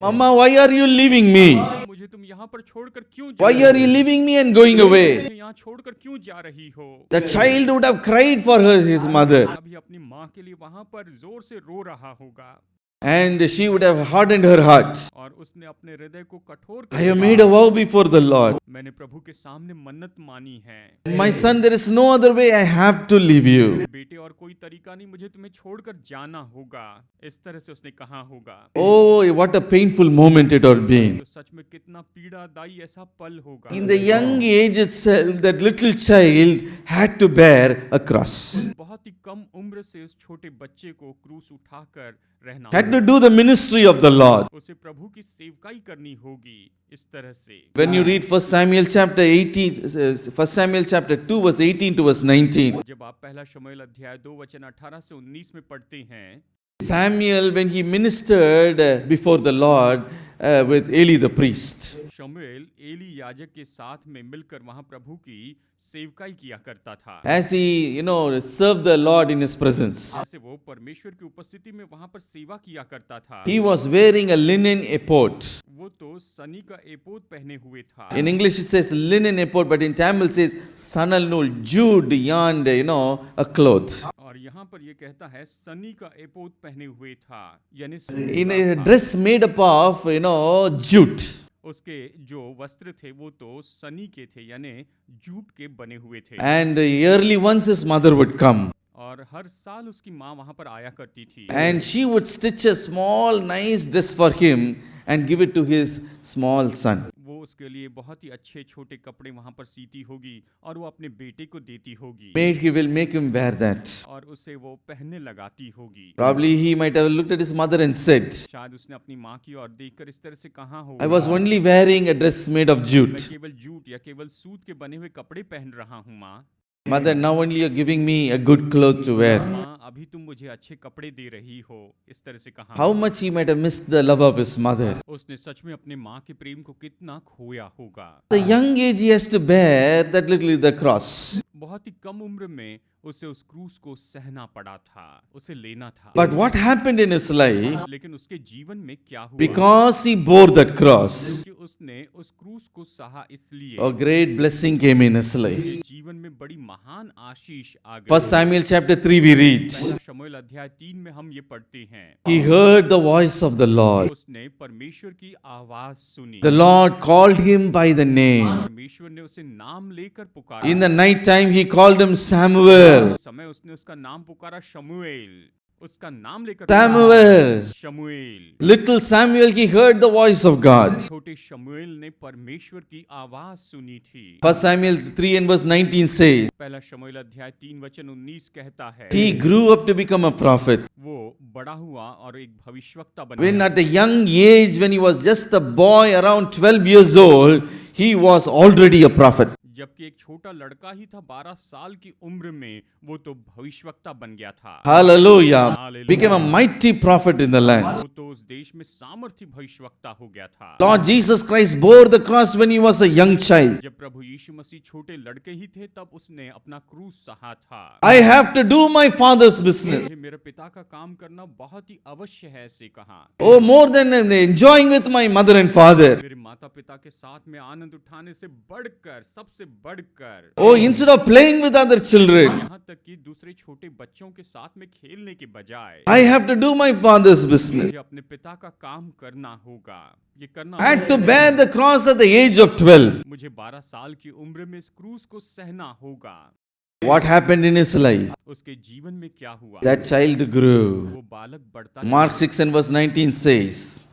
Mama, why are you leaving me? मुझे तुम यहाँ पर छोड़कर क्यों Why जा are you leaving me and going away? मुझे यहाँ छोड़कर क्यों जा रही हो? The child would have cried for her, his mother, अभी अपनी माँ के लिए वहां पर जोर से रो रहा होगा and she would have hardened her heart. और उसने अपने हृदय को कठोर I have made a vow before the Lord. मैंने प्रभु के सामने मन्नत मानी है, My son, there is no other way. I have to leave you. बेटे और कोई तरीका नहीं, मुझे तुम्हें छोड़कर जाना होगा। इस तरह से उसने कहा होगा। Oh, what a painful moment it would be. तो सच में कितना पीड़ादायी ऐसा पल होगा। In the young age itself, that little child had to bear a cross. बहुत ही कम उम्र से उस छोटे बच्चे को क्रूस उठाकर रहना Had to do the ministry of the Lord. उसे प्रभु की सेवकाई करनी होगी इस तरह से। When you read 1 Samuel chapter 18, 1 Samuel chapter 2 verse 18 to verse 19. जब आप पहला शमूएल अध्याय 2 वचन 18 से 19 में पढ़ते हैं, Samuel, when he ministered before the Lord with Eli the priest. शमूएल एली याजक के साथ में मिलकर वहां प्रभु की सेवकाई किया करता था। As he, served the Lord in his presence. ऐसे वो परमेश्वर की उपस्थिति में वहां पर सेवा किया करता था। He was wearing a linen ephod. वो तो सनी का एपोद पहने हुए था। In English it says linen ephod, but in Tamil it says sanal nool, jute yarn, a cloth. और यहाँ पर ये कहता है सनी का एपोद पहने हुए था, यानी In a dress made up of, jute. उसके जो वस्त्र थे वो तो सनी के थे, यानी जूट के बने हुए थे। And yearly once his mother would come. और हर साल उसकी माँ वहां पर आया करती थी। And she would stitch a small nice dress for him and give it to his small son. वो उसके लिए बहुत ही अच्छे छोटे कपड़े वहां पर सीती होगी और वो अपने बेटे को देती होगी। He will make him wear that. और उसे वो पहनने लगाती होगी। Probably he might have looked at his mother and said, शायद उसने अपनी माँ की ओर देखकर इस तरह से कहा हो, I was only wearing a dress made of मैं jute. केवल जूट या केवल सूत के बने हुए कपड़े पहन रहा हूँ माँ। Mother, now only you're giving me a good cloth to wear. माँ अभी तुम मुझे अच्छे कपड़े दे रही हो, इस तरह से कहा। How much he might have missed the love of his mother. उसने सच में अपने माँ के प्रेम को कितना खोया होगा। At the young age he has to bear that little the cross. बहुत ही कम उम्र में उसे उस क्रूस को सहना पड़ा था, उसे लेना था। But what happened in his life? लेकिन उसके जीवन में क्या हुआ? Because he bore that cross, कि उसने उस क्रूस को सहा, इसलिए a great blessing came in his life. जीवन में बड़ी महान आशीष आ गई। 1 Samuel chapter 3 we read, पहला शमूएल अध्याय 3 में हम ये पढ़ते हैं, he heard the voice of the Lord. उसने परमेश्वर की आवाज सुनी। The Lord called him by the name. परमेश्वर ने उसे नाम लेकर पुकारा। In the night time he called him Samuel. उस समय उसने उसका नाम पुकारा शमूएल, उसका नाम लेकर Samuel. शमूएल। Little Samuel, he heard the voice of God. छोटे शमूएल ने परमेश्वर की आवाज सुनी थी। 1 Samuel 3 and verse 19 says, पहला शमूएल अध्याय 3 वचन 19 कहता है, he grew up to become a prophet. वो बड़ा हुआ और एक भविष्यवक्ता बन When गया। at a young age, when he was just a boy around 12 years old, he was already a prophet. जबकि एक छोटा लड़का ही था, 12 साल की उम्र में वो तो भविष्यवक्ता बन गया था। Hallelujah. Hallelujah. Became a mighty prophet in the land. वो तो उस देश में सामर्थी भविष्यवक्ता हो गया था। Lord Jesus Christ bore the cross when he was a young child. जब प्रभु यीशु मसीह छोटे लड़के ही थे तब उसने अपना क्रूस सहा था। I have to do my father's business. मुझे मेरे पिता का काम करना बहुत ही अवश्य है, ऐसे कहा। Oh, more than enjoying with my mother and father. मेरे माता पिता के साथ में आनंद उठाने से बढ़कर, सबसे बढ़कर, Oh, instead of playing with other children, यहाँ तक कि दूसरे छोटे बच्चों के साथ में खेलने के बजाय I have to do my father's business. मुझे अपने पिता का काम करना होगा। ये करना I had to bear the cross at the age of 12. मुझे 12 साल की उम्र में इस क्रूस को सहना होगा। What happened in his life? उसके जीवन में क्या हुआ? That child grew. वो बालक बढ़ता Mark 6 and verse 19 says,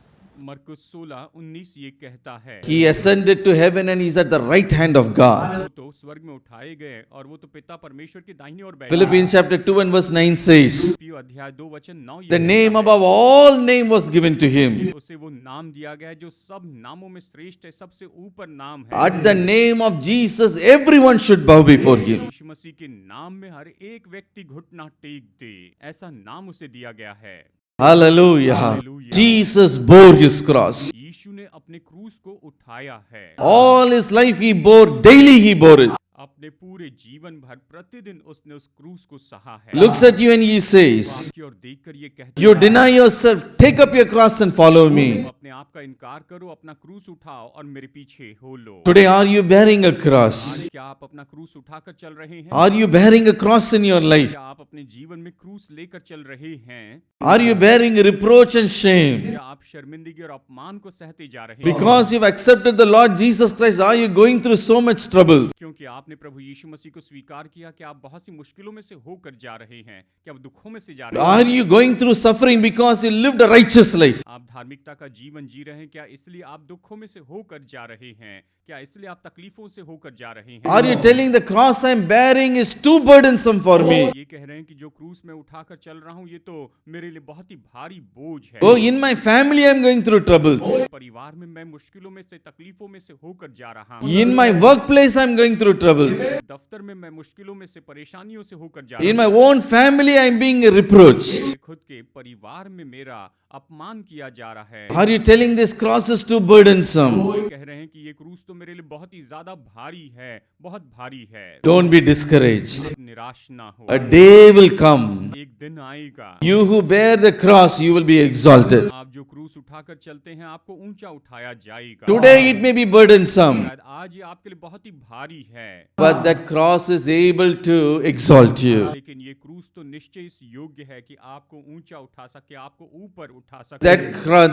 मरकुस 16:19 ये कहता है, he ascended to heaven and he's at the right hand of God. वो तो स्वर्ग में उठाए गए और वो तो पिता परमेश्वर की दाहिनी ओर बैठे। Philippians chapter 2 and verse 9 says, फिलिप्पियों अध्याय 2 वचन 9 ये the कहता name है, above all name was given to him. उसे वो नाम दिया गया है जो सब नामों में श्रेष्ठ है, सबसे ऊपर नाम है। At the name of Jesus, everyone should bow before him. यीशु मसीह के नाम में हर एक व्यक्ति घुटना टेक दे, ऐसा नाम उसे दिया गया है। Hallelujah. Hallelujah. Jesus bore his cross. यीशु ने अपने क्रूस को उठाया है। All his life he bore, daily he bore it. अपने अपने पूरे जीवन भर प्रतिदिन उसने उस क्रूस को सहा है। looks at you and he says, आपकी ओर देखकर ये कहता you है, deny yourself, take up your cross and follow me. तुम अपने आप का इनकार करो, अपना क्रूस उठाओ और मेरे पीछे हो लो। Today, are you bearing a cross? आज क्या आप अपना क्रूस उठाकर चल रहे हैं? Are you bearing a cross in your life? क्या आप अपने जीवन में क्रूस लेकर चल रहे हैं? Are you bearing reproach and shame? क्या आप शर्मिंदगी और अपमान को सहते जा रहे हैं? Because you've accepted the Lord Jesus Christ, are you going through so much trouble? क्योंकि आपने प्रभु यीशु मसीह को स्वीकार किया कि आप बहुत सी मुश्किलों में से होकर जा रहे हैं, कि आप दुखों में से जा रहे Are हैं? you going through suffering because you lived a righteous life? आप धार्मिकता का जीवन जी रहे हैं, क्या इसलिए आप दुखों में से होकर जा रहे हैं? क्या इसलिए आप तकलीफों से होकर जा रहे हैं? Are you telling the cross I'm bearing is too burdensome for me? ये कह रहे हैं कि जो क्रूस मैं उठाकर चल रहा हूँ ये तो मेरे लिए बहुत ही भारी बोझ है। Oh, in my family I'm going through troubles. परिवार में मैं मुश्किलों में से, तकलीफों में से होकर जा रहा हूँ। In my workplace I'm going through troubles. दफ्तर में मैं मुश्किलों में से, परेशानियों से होकर जा In रहा my हूँ। own family I'm being reproached. मेरे खुद के परिवार में मेरा अपमान किया जा रहा है। Are you telling this cross is too burdensome? कह रहे हैं कि ये क्रूस तो मेरे लिए बहुत ही ज्यादा भारी है, बहुत भारी है। Don't be discouraged. निराश ना हो, A day will come. एक दिन आएगा। You who bear the cross, you will be exalted. आप जो क्रूस उठाकर चलते हैं आपको ऊंचा उठाया जाएगा। Today it may be burdensome, शायद आज ये आपके लिए बहुत ही भारी है, but that cross is able to exalt you. लेकिन ये क्रूस तो निश्चय इस योग्य है कि आपको ऊंचा उठा सके, आपको ऊपर उठा सके।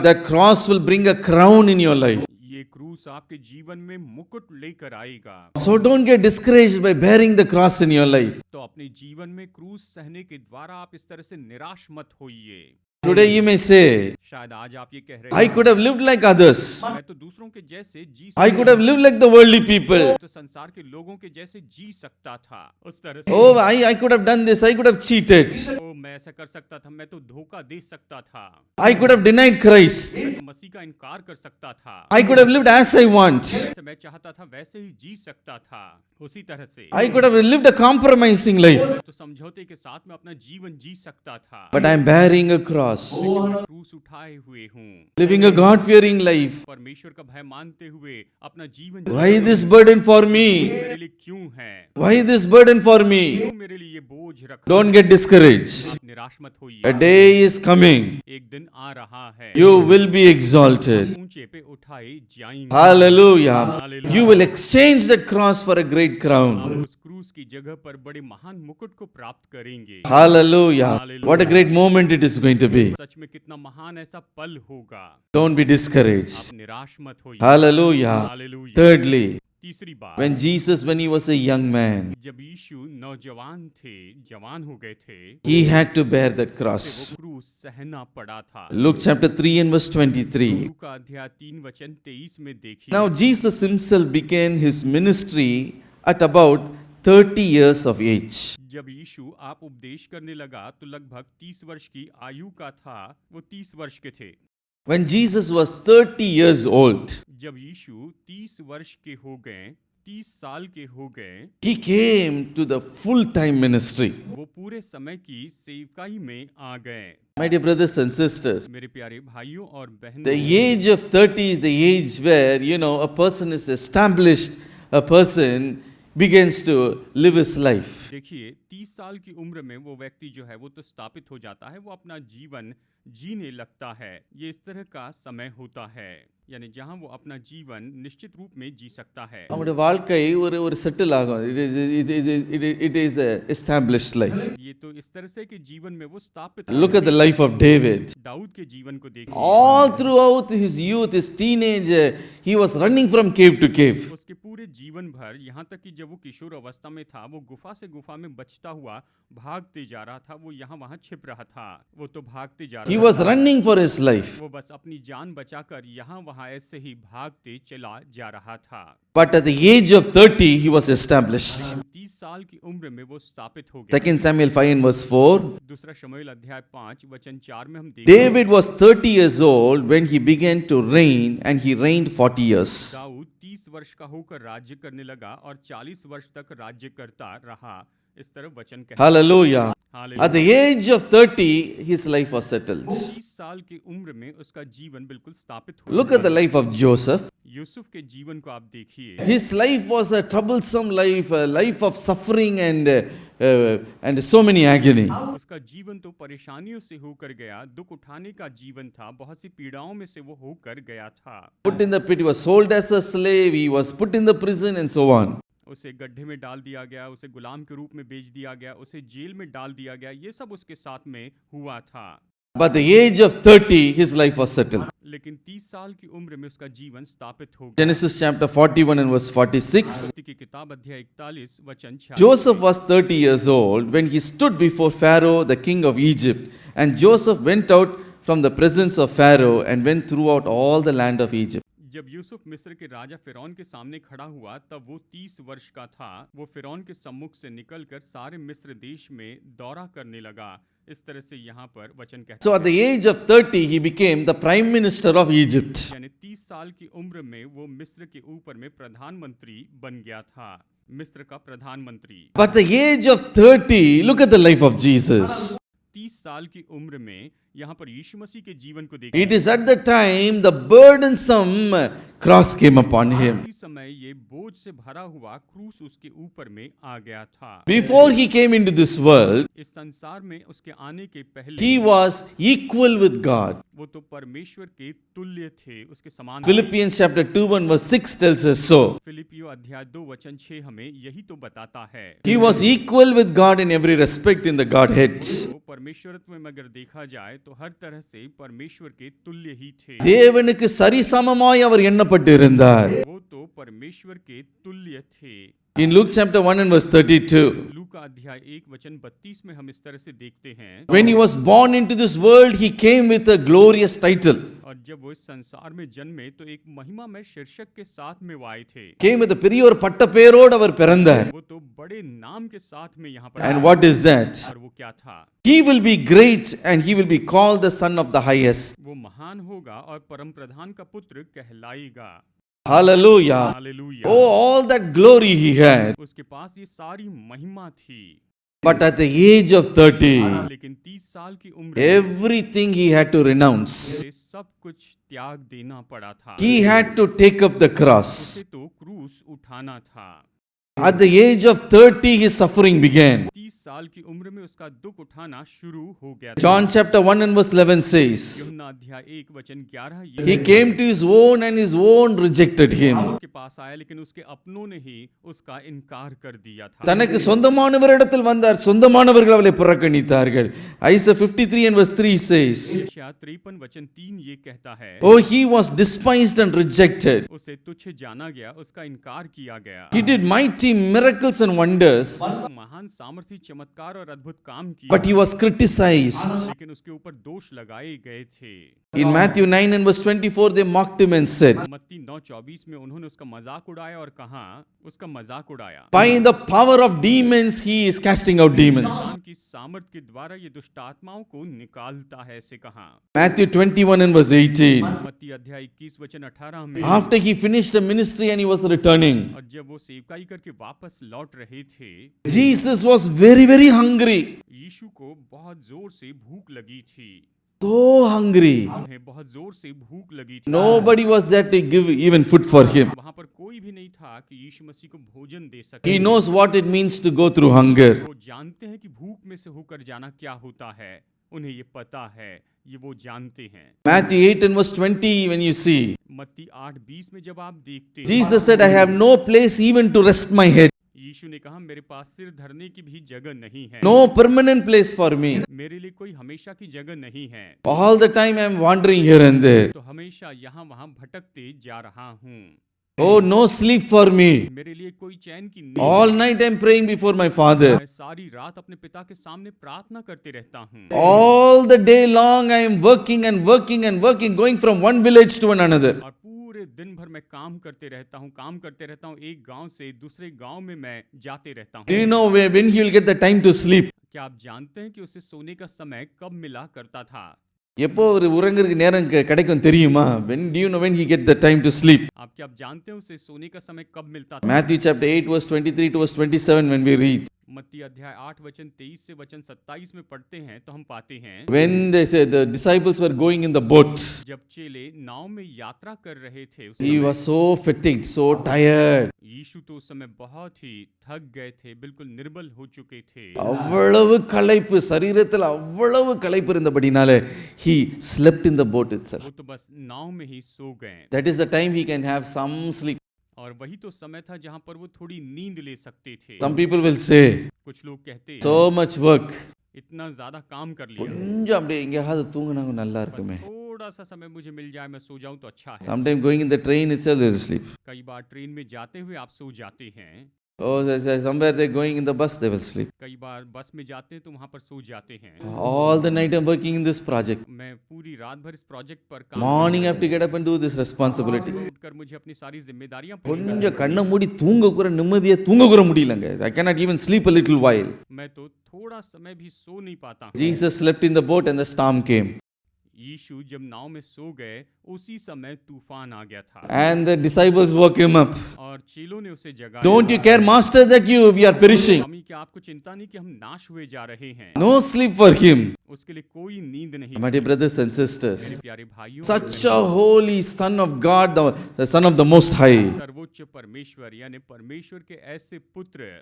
That cross will bring a crown in your life. ये क्रूस आपके जीवन में मुकुट लेकर आएगा। So don't get discouraged by bearing the cross in your life. तो अपने जीवन में क्रूस सहने के द्वारा आप इस तरह से निराश मत होइए। Today you may say, शायद आज आप ये कह रहे I हैं, could have lived like others. मैं तो दूसरों के जैसे जी I could have lived like the worldly people. तो संसार के लोगों के जैसे जी सकता था, उस तरह से। Oh, I could have done this. I could have cheated. ओ, मैं ऐसा कर सकता था, मैं तो धोखा दे सकता था, I could have denied Christ. मसीह का इनकार कर सकता था, I could have lived as I want. जैसे मैं चाहता था वैसे ही जी सकता था, उसी तरह से। I could have lived a compromising life. तो समझौते के साथ में अपना जीवन जी सकता था, But I'm bearing a cross. मैं क्रूस उठाए हुए हूँ, Living a God-fearing life. परमेश्वर का भय मानते हुए अपना जीवन Why this burden for me? मेरे लिए क्यों है? Why this burden for me? क्यों मेरे लिए ये बोझ रखा? Don't get discouraged. आप निराश मत A होइए, day is coming. एक दिन आ रहा है, You will be exalted. ऊंचे पे उठाए जाएंगे। Hallelujah. You will exchange that cross for a great आप crown. उस क्रूस की जगह पर बड़े महान मुकुट को प्राप्त करेंगे। Hallelujah. What a great moment it is going to be. सच में कितना महान ऐसा पल होगा। Don't be discouraged. आप निराश मत होइए। Hallelujah. हालेलुया। Thirdly, तीसरी बात, when he was a young man, जब यीशु नौजवान थे, जवान हो गए थे, he had to bear that वो cross. क्रूस सहना पड़ा था। Luke chapter 3 and verse 23. लूका का अध्याय 3 वचन 23 में देखिए। Now Jesus himself began his ministry at about 30 years of age. जब यीशु आप उपदेश करने लगा तो लगभग 30 वर्ष की आयु का था, वो 30 वर्ष के थे। When Jesus was 30 years old, जब यीशु 30 वर्ष के हो गए, 30 साल के हो गए, he came to the full-time ministry. वो पूरे समय की सेवकाई में आ गए। My dear brothers and sisters, मेरे प्यारे भाइयों और the बहनों, age of 30 is the age where, a person is established, a person begins to live his life. देखिए 30 साल की उम्र में वो व्यक्ति जो है वो तो स्थापित हो जाता है, वो अपना जीवन जीने लगता है। ये इस तरह का समय होता है, यानी जहां वो अपना जीवन निश्चित रूप में जी सकता है। அவங்களுடைய வாழ்க்கை ஒரு செட்டில் ஆகும். It is a established life. ये तो इस तरह से कि जीवन में वो स्थापित Look at the life of David. Dawood के जीवन को देखिए। All throughout his youth, his teenage, he was running from cave to cave. उसके पूरे जीवन भर, यहाँ तक कि जब वो किशोर अवस्था में था, वो गुफा से गुफा में बचता हुआ भागते जा रहा था, वो यहाँ वहाँ छिप रहा था, वो तो भागते जा He रहा was था। running for his life. वो बस अपनी जान बचाकर यहाँ वहाँ ऐसे ही भागते चला जा रहा था। But at the age of 30, he was established. 30 साल की उम्र में वो स्थापित हो गया। 2 Samuel 5 and verse 4. दूसरा शमूएल अध्याय 5 वचन 4 में हम देखते हैं, David was 30 years old when he began to reign, and he reigned 40 years. Dawood 30 वर्ष का होकर राज्य करने लगा और 40 वर्ष तक राज्य करता रहा। इस तरह वचन कहता Hallelujah. है। At the age of 30, his life was settled. 30 साल की उम्र में उसका जीवन बिल्कुल स्थापित हो Look at the life of Joseph. Yusuf के जीवन को आप देखिए। His life was a troublesome life, a life of suffering and so many agony. उसका जीवन तो परेशानियों से होकर गया, दुख उठाने का जीवन था, बहुत सी पीड़ाओं में से वो होकर गया था। Put in the pit, he was sold as a slave, he was put in the prison and so on. उसे गड्ढे में डाल दिया गया, उसे गुलाम के रूप में बेच दिया गया, उसे जेल में डाल दिया गया, ये सब उसके साथ में हुआ था। But at the age of 30, his life was settled. लेकिन 30 साल की उम्र में उसका जीवन स्थापित हो गया। Genesis chapter 41 and verse 46. उत्पत्ति की किताब अध्याय 41 वचन 46। Joseph was 30 years old when he stood before Pharaoh, the king of Egypt. And Joseph went out from the presence of Pharaoh and went throughout all the land of Egypt. जब यूसुफ मिस्र के राजा फिरौन के सामने खड़ा हुआ तब वो 30 वर्ष का था। वो फिरौन के सम्मुख से निकलकर सारे मिस्र देश में दौरा करने लगा। इस तरह से यहाँ पर वचन कहता So at the age of 30, he became the prime minister of Egypt. यानी 30 साल की उम्र में वो मिस्र के ऊपर में प्रधानमंत्री बन गया था, मिस्र का प्रधानमंत्री। But at the age of 30, look at the life of Jesus. 30 साल की उम्र में यहाँ पर यीशु मसीह के जीवन को देखिए। It is at the time the burdensome cross came upon him. इस समय ये बोझ से भरा हुआ क्रूस उसके ऊपर में आ गया था। Before he came into this world, इस संसार में उसके आने के पहले he was equal with God. वो तो परमेश्वर के तुल्य थे, उसके समान। Philippians chapter 2 and verse 6 tells us so. फिलिपियो अध्याय 2 वचन 6 हमें यही तो बताता है। He was equal with God in every respect in the Godhead. वो परमेश्वरत्व में अगर देखा जाए तो हर तरह से परमेश्वर के तुल्य ही थे। தேவனுக்கு சரிசமமாய் அவர் எண்ணப்பட்டிருந்தார். वो तो परमेश्वर के तुल्य थे। In Luke chapter 1 and verse 32, लूका अध्याय 1 वचन 32 में हम इस तरह से देखते हैं, when he was born into this world, he came with a glorious title. और जब वो इस संसार में जन्मे तो एक महिमा में शीर्षक के साथ में वो आए थे। Came with a பெரிய ஒரு பட்ட பெயரோடு அவர் பிறந்தார். वो तो बड़े नाम के साथ में यहाँ पर And what is that? और वो क्या था? He will be great and he will be called the son of the highest. वो महान होगा और परम प्रधान का पुत्र कहलाएगा। Hallelujah. Hallelujah. Oh, all that glory he had. उसके पास ये सारी महिमा थी। But at the age of 30, लेकिन 30 साल की उम्र में everything he had to renounce. उसे सब कुछ त्याग देना पड़ा था। He had to take up the cross. उसे तो क्रूस उठाना था। At the age of 30, his suffering began. 30 साल की उम्र में उसका दुख उठाना शुरू हो गया था। John chapter 1 and verse 11 says, यूहन्ना अध्याय 1 वचन 11 he came to his own and his own rejected him. उसके पास आया लेकिन उसके अपनों ने ही उसका इनकार कर दिया था। தனக்கு சொந்தமானவரிடத்தில் வந்தார், சொந்தமானவர்கள் அவளை புறக்கணித்தார்கள். Isaiah 53 and verse 3 says, यशायाह 53 वचन 3 ये कहता है, oh, he was despised and rejected. उसे तुच्छ जाना गया, उसका इनकार किया गया। He did mighty miracles and wonders, महान सामर्थी चमत्कार और अद्भुत काम किए, but he was criticized. लेकिन उसके ऊपर दोष लगाए गए थे। In Matthew 9 and verse 24, they mocked him and said, मत्ती 9:24 में उन्होंने उसका मजाक उड़ाया और कहा, उसका मजाक उड़ाया, by the power of demons, he is casting out demons. की सामर्थ के द्वारा ये दुष्ट आत्माओं को निकालता है, ऐसे कहा। Matthew 21 and verse 18. मत्ती अध्याय 21 वचन 18 में, After he finished the ministry and he was returning, और जब वो सेवकाई करके वापस लौट रहे थे, Jesus was very, very hungry. यीशु को बहुत जोर से भूख लगी थी। So hungry. उन्हें बहुत जोर से भूख लगी थी। Nobody was there to give even food for him. वहां पर कोई भी नहीं था कि यीशु मसीह को भोजन दे सके। He knows what it means to go through hunger. वो जानते हैं कि भूख में से होकर जाना क्या होता है, उन्हें ये पता है, ये वो जानते हैं। Matthew 8 and verse 20, when you see, मत्ती 8:20 में जब आप देखते Jesus said, I have no place even to rest my head. यीशु ने कहा, मेरे पास सिर धरने की भी जगह नहीं है, No permanent place for me. मेरे लिए कोई हमेशा की जगह नहीं है, All the time I am wandering here and there. तो हमेशा यहाँ वहाँ भटकते जा रहा हूँ। Oh, no sleep for me. मेरे लिए कोई चैन की नींद All night I am praying before my Father. मैं सारी रात अपने पिता के सामने प्रार्थना करते रहता हूँ। All the day long I am working and working and working, going from one village to another. और पूरे दिन भर मैं काम करते रहता हूँ, एक गांव से दूसरे गांव में मैं जाते रहता हूँ। Do you know when he will get the time to sleep? क्या आप जानते हैं कि उसे सोने का समय कब मिला करता था? எப்போ ஒரு உறங்குறதுக்கு நேரம் கிடைக்கும் தெரியுமா? When do you know when he get the time to sleep? आप क्या आप जानते हैं उसे सोने का समय कब मिलता था? Matthew chapter 8 verse 23 to verse 27 when we read. मत्ती अध्याय 8 वचन 23 से वचन 27 में पढ़ते हैं तो हम पाते हैं, when they said the disciples were going in the boat, जब चेले नाव में यात्रा कर रहे थे उस he समय was so fatigued, so tired. यीशु तो उस समय बहुत ही थक गए थे, बिल्कुल निर्बल हो चुके थे। அவ்வளவு களைப்பு சரீரத்தில் அவ்வளவு களைப்பு இருந்தபடினால he slept in the boat itself. वो तो बस नाव में ही सो गए That is the time he can have some sleep. और वही तो समय था जहां पर वो थोड़ी नींद ले सकते थे। Some people will say, कुछ लोग कहते so much work, इतना ज्यादा काम कर लिया, கொஞ்சம் அப்படியே எங்கேயாவது தூங்கினா நல்லா बस இருக்குமே. थोड़ा सा समय मुझे मिल जाए, मैं सो जाऊं तो अच्छा है। Sometime going in the train itself they will sleep. कई बार ट्रेन में जाते हुए आप सो जाते हैं, Oh, somewhere they're going in the bus, they will sleep. कई बार बस में जाते हैं तो वहां पर सो जाते हैं। All the night I'm working in this project. मैं पूरी रात भर इस प्रोजेक्ट पर काम Morning I have to get up and do this responsibility. उठकर मुझे अपनी सारी जिम्मेदारियां पूरी கொஞ்சம் கண்ணை மூடி தூங்க கூட நிம்மதியா தூங்க கூட முடியலங்க. I cannot even sleep a little while. मैं तो थोड़ा समय भी सो नहीं पाता हूं। Jesus slept in the boat and the storm came. यीशु जब नाव में सो गए उसी समय तूफान आ गया था And the disciples woke him up. और चेलों ने उसे जगाया। Don't you care, Master, that we are perishing? स्वामी, क्या आपको चिंता नहीं कि हम नाश हुए जा रहे हैं? No sleep for him. उसके लिए कोई नींद नहीं। My dear brothers and sisters, मेरे प्यारे भाइयों, such a holy Son of God, the Son of the Most High, सर्वोच्च परमेश्वर यानी परमेश्वर के ऐसे पुत्र,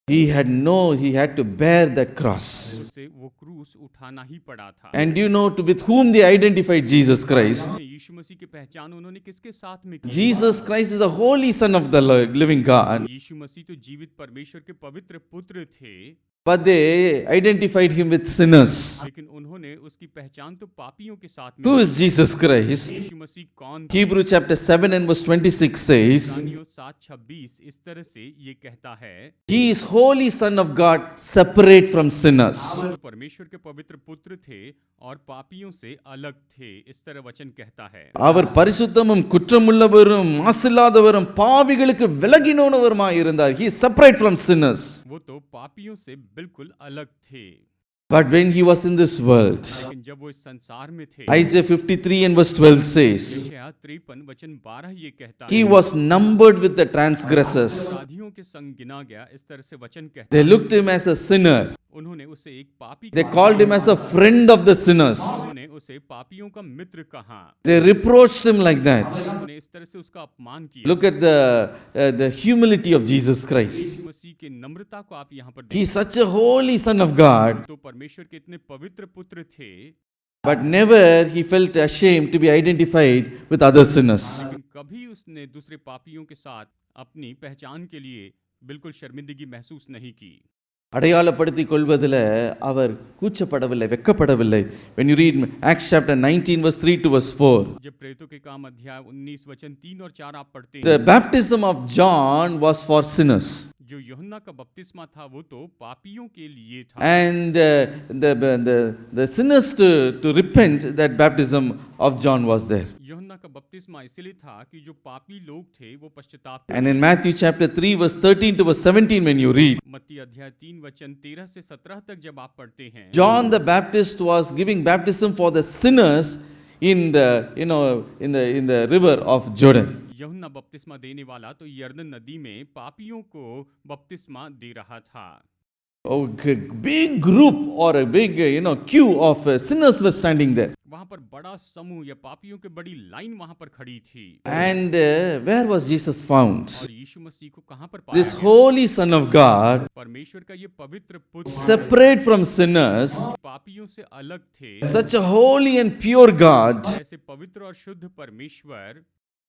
he had to bear that cross. उसे वो क्रूस उठाना ही पड़ा था। And do you know with whom they identified Jesus Christ? यीशु मसीह की पहचान उन्होंने किसके साथ में की? Jesus Christ is the holy Son of the living God. यीशु मसीह तो जीवित परमेश्वर के पवित्र पुत्र थे, But they identified him with sinners. लेकिन उन्होंने उसकी पहचान तो पापियों के साथ में। Who is Jesus Christ? यीशु मसीह कौन? Hebrew chapter 7 and verse 26 says, इब्रानियों 7:26 इस तरह से ये कहता है, He is holy Son of God, separate from sinners. वो परमेश्वर के पवित्र पुत्र थे और पापियों से अलग थे, इस तरह वचन कहता है। அவர் பரிசுத்தமும் குற்றமுள்ளவரும் மாசில்லாதவரும் பாவிகளுக்கு விலகினோனவருமாய் இருந்தார். He is separate from sinners. वो तो पापियों से बिल्कुल अलग थे, But when he was in this world, लेकिन जब वो इस संसार में थे, Isaiah 53 and verse 12 says, 53 वचन 12 ये कहता He है, was numbered with the transgressors. अपराधियों के संग गिना गया, इस तरह से वचन कहता They है। looked him as a sinner. उन्होंने उसे एक पापी They कहा, called him as a friend of the sinners. उन्होंने उसे पापियों का मित्र कहा, They reproached him like that. उन्होंने इस तरह से उसका अपमान किया। Look at the humility of Jesus Christ. यीशु मसीह की नम्रता को आप यहाँ पर He is such a holy Son of God, तो परमेश्वर के इतने पवित्र पुत्र थे, but never he felt ashamed to be identified with other sinners. लेकिन कभी उसने दूसरे पापियों के साथ अपनी पहचान के लिए बिल्कुल शर्मिंदगी महसूस नहीं की। அடையாளப்படுத்திக் கொள்வதில் அவர் கூச்சப்படவில்லை, வெட்கப்படவில்லை. When you read Acts chapter 19 verse 3 to verse 4, जब प्रेरितों के काम अध्याय 19 वचन 3 और 4 आप पढ़ते the हैं, baptism of John was for sinners. जो यूहन्ना का बपतिस्मा था वो तो पापियों के लिए था, And the sinners to repent, that baptism of John was there. यूहन्ना का बपतिस्मा इसलिए था कि जो पापी लोग थे वो पश्चाताप। And in Matthew chapter 3 verse 13 to verse 17 when you read, मत्ती अध्याय 3 वचन 13 से 17 तक जब आप पढ़ते हैं, John the Baptist was giving baptism for the sinners in the river of Jordan. यूहन्ना बपतिस्मा देने वाला तो यरदन नदी में पापियों को बपतिस्मा दे रहा था। A big group or a big queue of sinners were standing there. वहां पर बड़ा समूह या पापियों की बड़ी लाइन वहां पर खड़ी थी। And where was Jesus found? और यीशु मसीह को कहां पर पाया This गया? holy Son of God, परमेश्वर का ये पवित्र पुत्र separate from sinners, पापियों से अलग थे, such a holy and pure God, ऐसे पवित्र और शुद्ध परमेश्वर,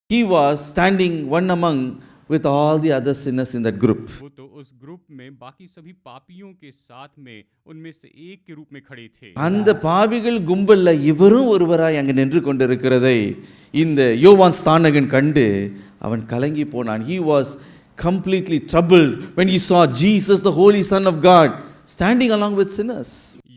he was standing one among with all the other sinners in that group. वो तो उस ग्रुप में बाकी सभी पापियों के साथ में उनमें से एक के रूप में खड़े थे। அந்த பாவிகள் கும்பல்ல இவரும் ஒருவராய் அங்கு நின்று கொண்டிருக்கிறதை இந்த யோவான் ஸ்தானகன் கண்டு அவன் கலங்கி போனான். He was completely troubled when he saw Jesus, the holy Son of God, standing along with sinners.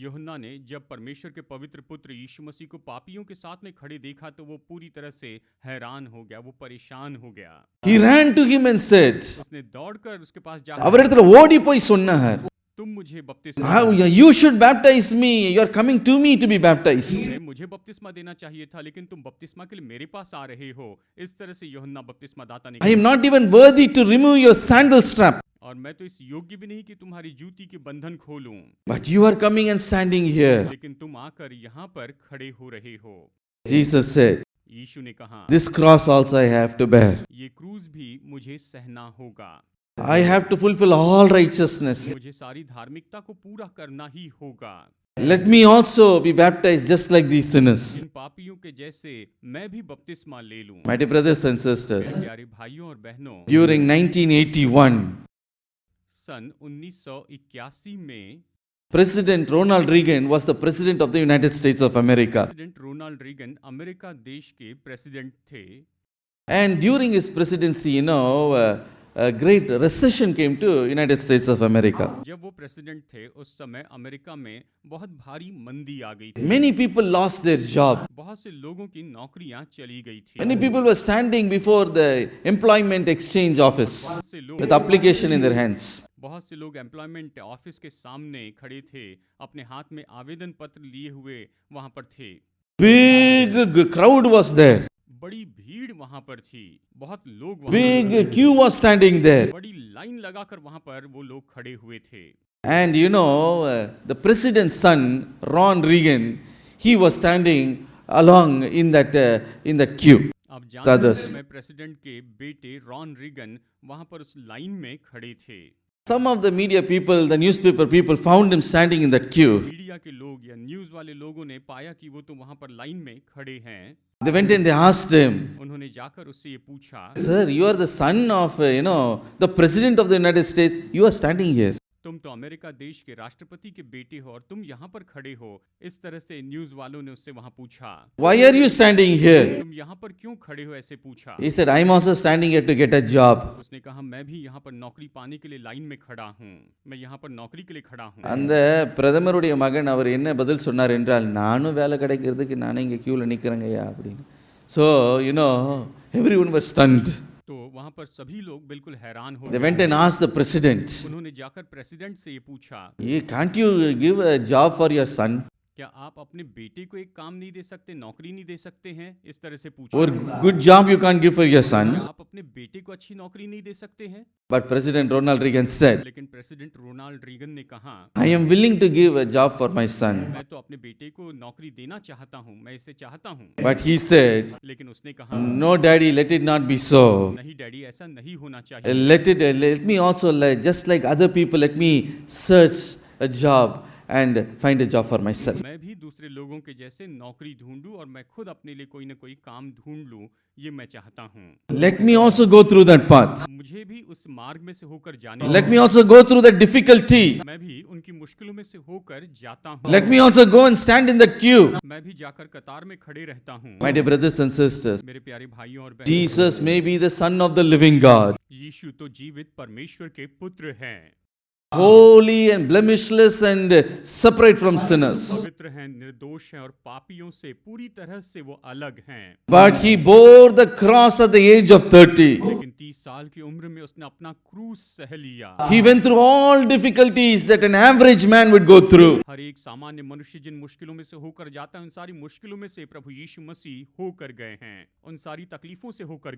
यूहन्ना ने जब परमेश्वर के पवित्र पुत्र यीशु मसीह को पापियों के साथ में खड़े देखा तो वो पूरी तरह से हैरान हो गया, वो परेशान हो गया। He ran to him and said, उसने दौड़कर उसके पास जाकर, அவரிடத்துல ஓடி போய் சொன்னார், तुम मुझे बपतिस्मा you should baptize me, you are coming to me to be baptized. मुझे बपतिस्मा देना चाहिए था, लेकिन तुम बपतिस्मा के लिए मेरे पास आ रहे हो। इस तरह से यूहन्ना बपतिस्मा दाता ने I am not even worthy to remove your sandal strap. और मैं तो इस योग्य भी नहीं कि तुम्हारी जूती के बंधन खोलूं। But you are coming and standing here. लेकिन तुम आकर यहाँ पर खड़े हो रहे हो। Jesus said, यीशु ने कहा, this cross also I have to bear. ये क्रूस भी मुझे सहना होगा। I have to fulfill all righteousness. मुझे सारी धार्मिकता को पूरा करना ही होगा। Let me also be baptized just like these sinners. इन पापियों के जैसे मैं भी बपतिस्मा ले लूं। My dear brothers and sisters, प्यारे भाइयों और बहनों, during 1981, सन 1981 में President Ronald Reagan was the president of the United States of America. President Ronald Reagan America देश के प्रेसिडेंट थे। And during his presidency, a great recession came to United States of America. जब वो प्रेसिडेंट थे उस समय अमेरिका में बहुत भारी मंदी आ गई थी। Many people lost their job. बहुत से लोगों की नौकरियां चली गई थी। Many people were standing before the employment exchange office बहुत से लोग with application in their hands. बहुत से लोग एम्प्लॉयमेंट ऑफिस के सामने खड़े थे, अपने हाथ में आवेदन पत्र लिए हुए वहां पर थे। Big crowd was there. बड़ी भीड़ वहां पर थी, बहुत लोग वहां Big queue was standing there. बड़ी लाइन लगाकर वहां पर वो लोग खड़े हुए थे। And the president's son, Ron Reagan, he was standing along in that queue. आप जानते हैं others. मैं प्रेसिडेंट के बेटे रॉन रीगन वहां पर उस लाइन में खड़े थे। Some of the media people, the newspaper people found him standing in that queue. Media के लोग या न्यूज वाले लोगों ने पाया कि वो तो वहां पर लाइन में खड़े हैं। They went and they asked him, उन्होंने जाकर उससे ये पूछा, Sir, you are the son of, the president of the United States. You are standing here. तुम तो अमेरिका देश के राष्ट्रपति के बेटे हो और तुम यहाँ पर खड़े हो। इस तरह से न्यूज वालों ने उससे वहाँ पूछा, Why are you standing here? तुम यहाँ पर क्यों खड़े हो, ऐसे पूछा। He said, I'm also standing here to get a job. उसने कहा, मैं भी यहाँ पर नौकरी पाने के लिए लाइन में खड़ा हूँ, मैं यहाँ पर नौकरी के लिए खड़ा हूँ। அந்த பிரதமருடைய மகன் அவர் என்ன பதில் சொன்னார் என்றால் நானும் வேலை கிடைக்கிறதுக்கு நானே இங்கே கியூவில் நிற்கிறேங்கய்யா அப்படின்னு. So, everyone was stunned. तो वहाँ पर सभी लोग बिल्कुल हैरान हो They गए। went and asked the president, उन्होंने जाकर प्रेसिडेंट से ये पूछा, Can't you give a job for your son? क्या आप अपने बेटे को एक काम नहीं दे सकते, नौकरी नहीं दे सकते हैं? इस तरह से पूछा। Or good job you can't give for your क्या son? आप अपने बेटे को अच्छी नौकरी नहीं दे सकते हैं? But President Ronald Reagan said, लेकिन प्रेसिडेंट रोनाल्ड रीगन ने कहा, I am willing to give a job for my son. मैं तो अपने बेटे को नौकरी देना चाहता हूँ, मैं इसे चाहता हूँ। But he said, लेकिन उसने कहा, No, daddy, let it not be so. नहीं डैडी, ऐसा नहीं होना चाहिए। Let me also, just like other people, let me search a job and find a job for myself. मैं भी दूसरे लोगों के जैसे नौकरी ढूंढूं और मैं खुद अपने लिए कोई न कोई काम ढूंढ लूं, ये मैं चाहता हूँ। Let me also go through that path. मुझे भी उस मार्ग में से होकर जाने Let me also go through that difficulty. मैं भी उनकी मुश्किलों में से होकर जाता हूँ। Let me also go and stand in that queue. मैं भी जाकर कतार में खड़े रहता हूँ। My dear brothers and sisters, मेरे प्यारे भाइयों और बहनों, Jesus may be the Son of the living God, यीशु तो जीवित परमेश्वर के पुत्र हैं, holy and blemishless and separate from sinners. पवित्र हैं, निर्दोष हैं और पापियों से पूरी तरह से वो अलग हैं। But he bore the cross at the age of 30. लेकिन 30 साल की उम्र में उसने अपना क्रूस सह लिया। He went through all difficulties that an average man would go through. हर एक सामान्य मनुष्य जिन मुश्किलों में से होकर जाता है, उन सारी मुश्किलों में से प्रभु यीशु मसीह होकर गए हैं, उन सारी तकलीफों से होकर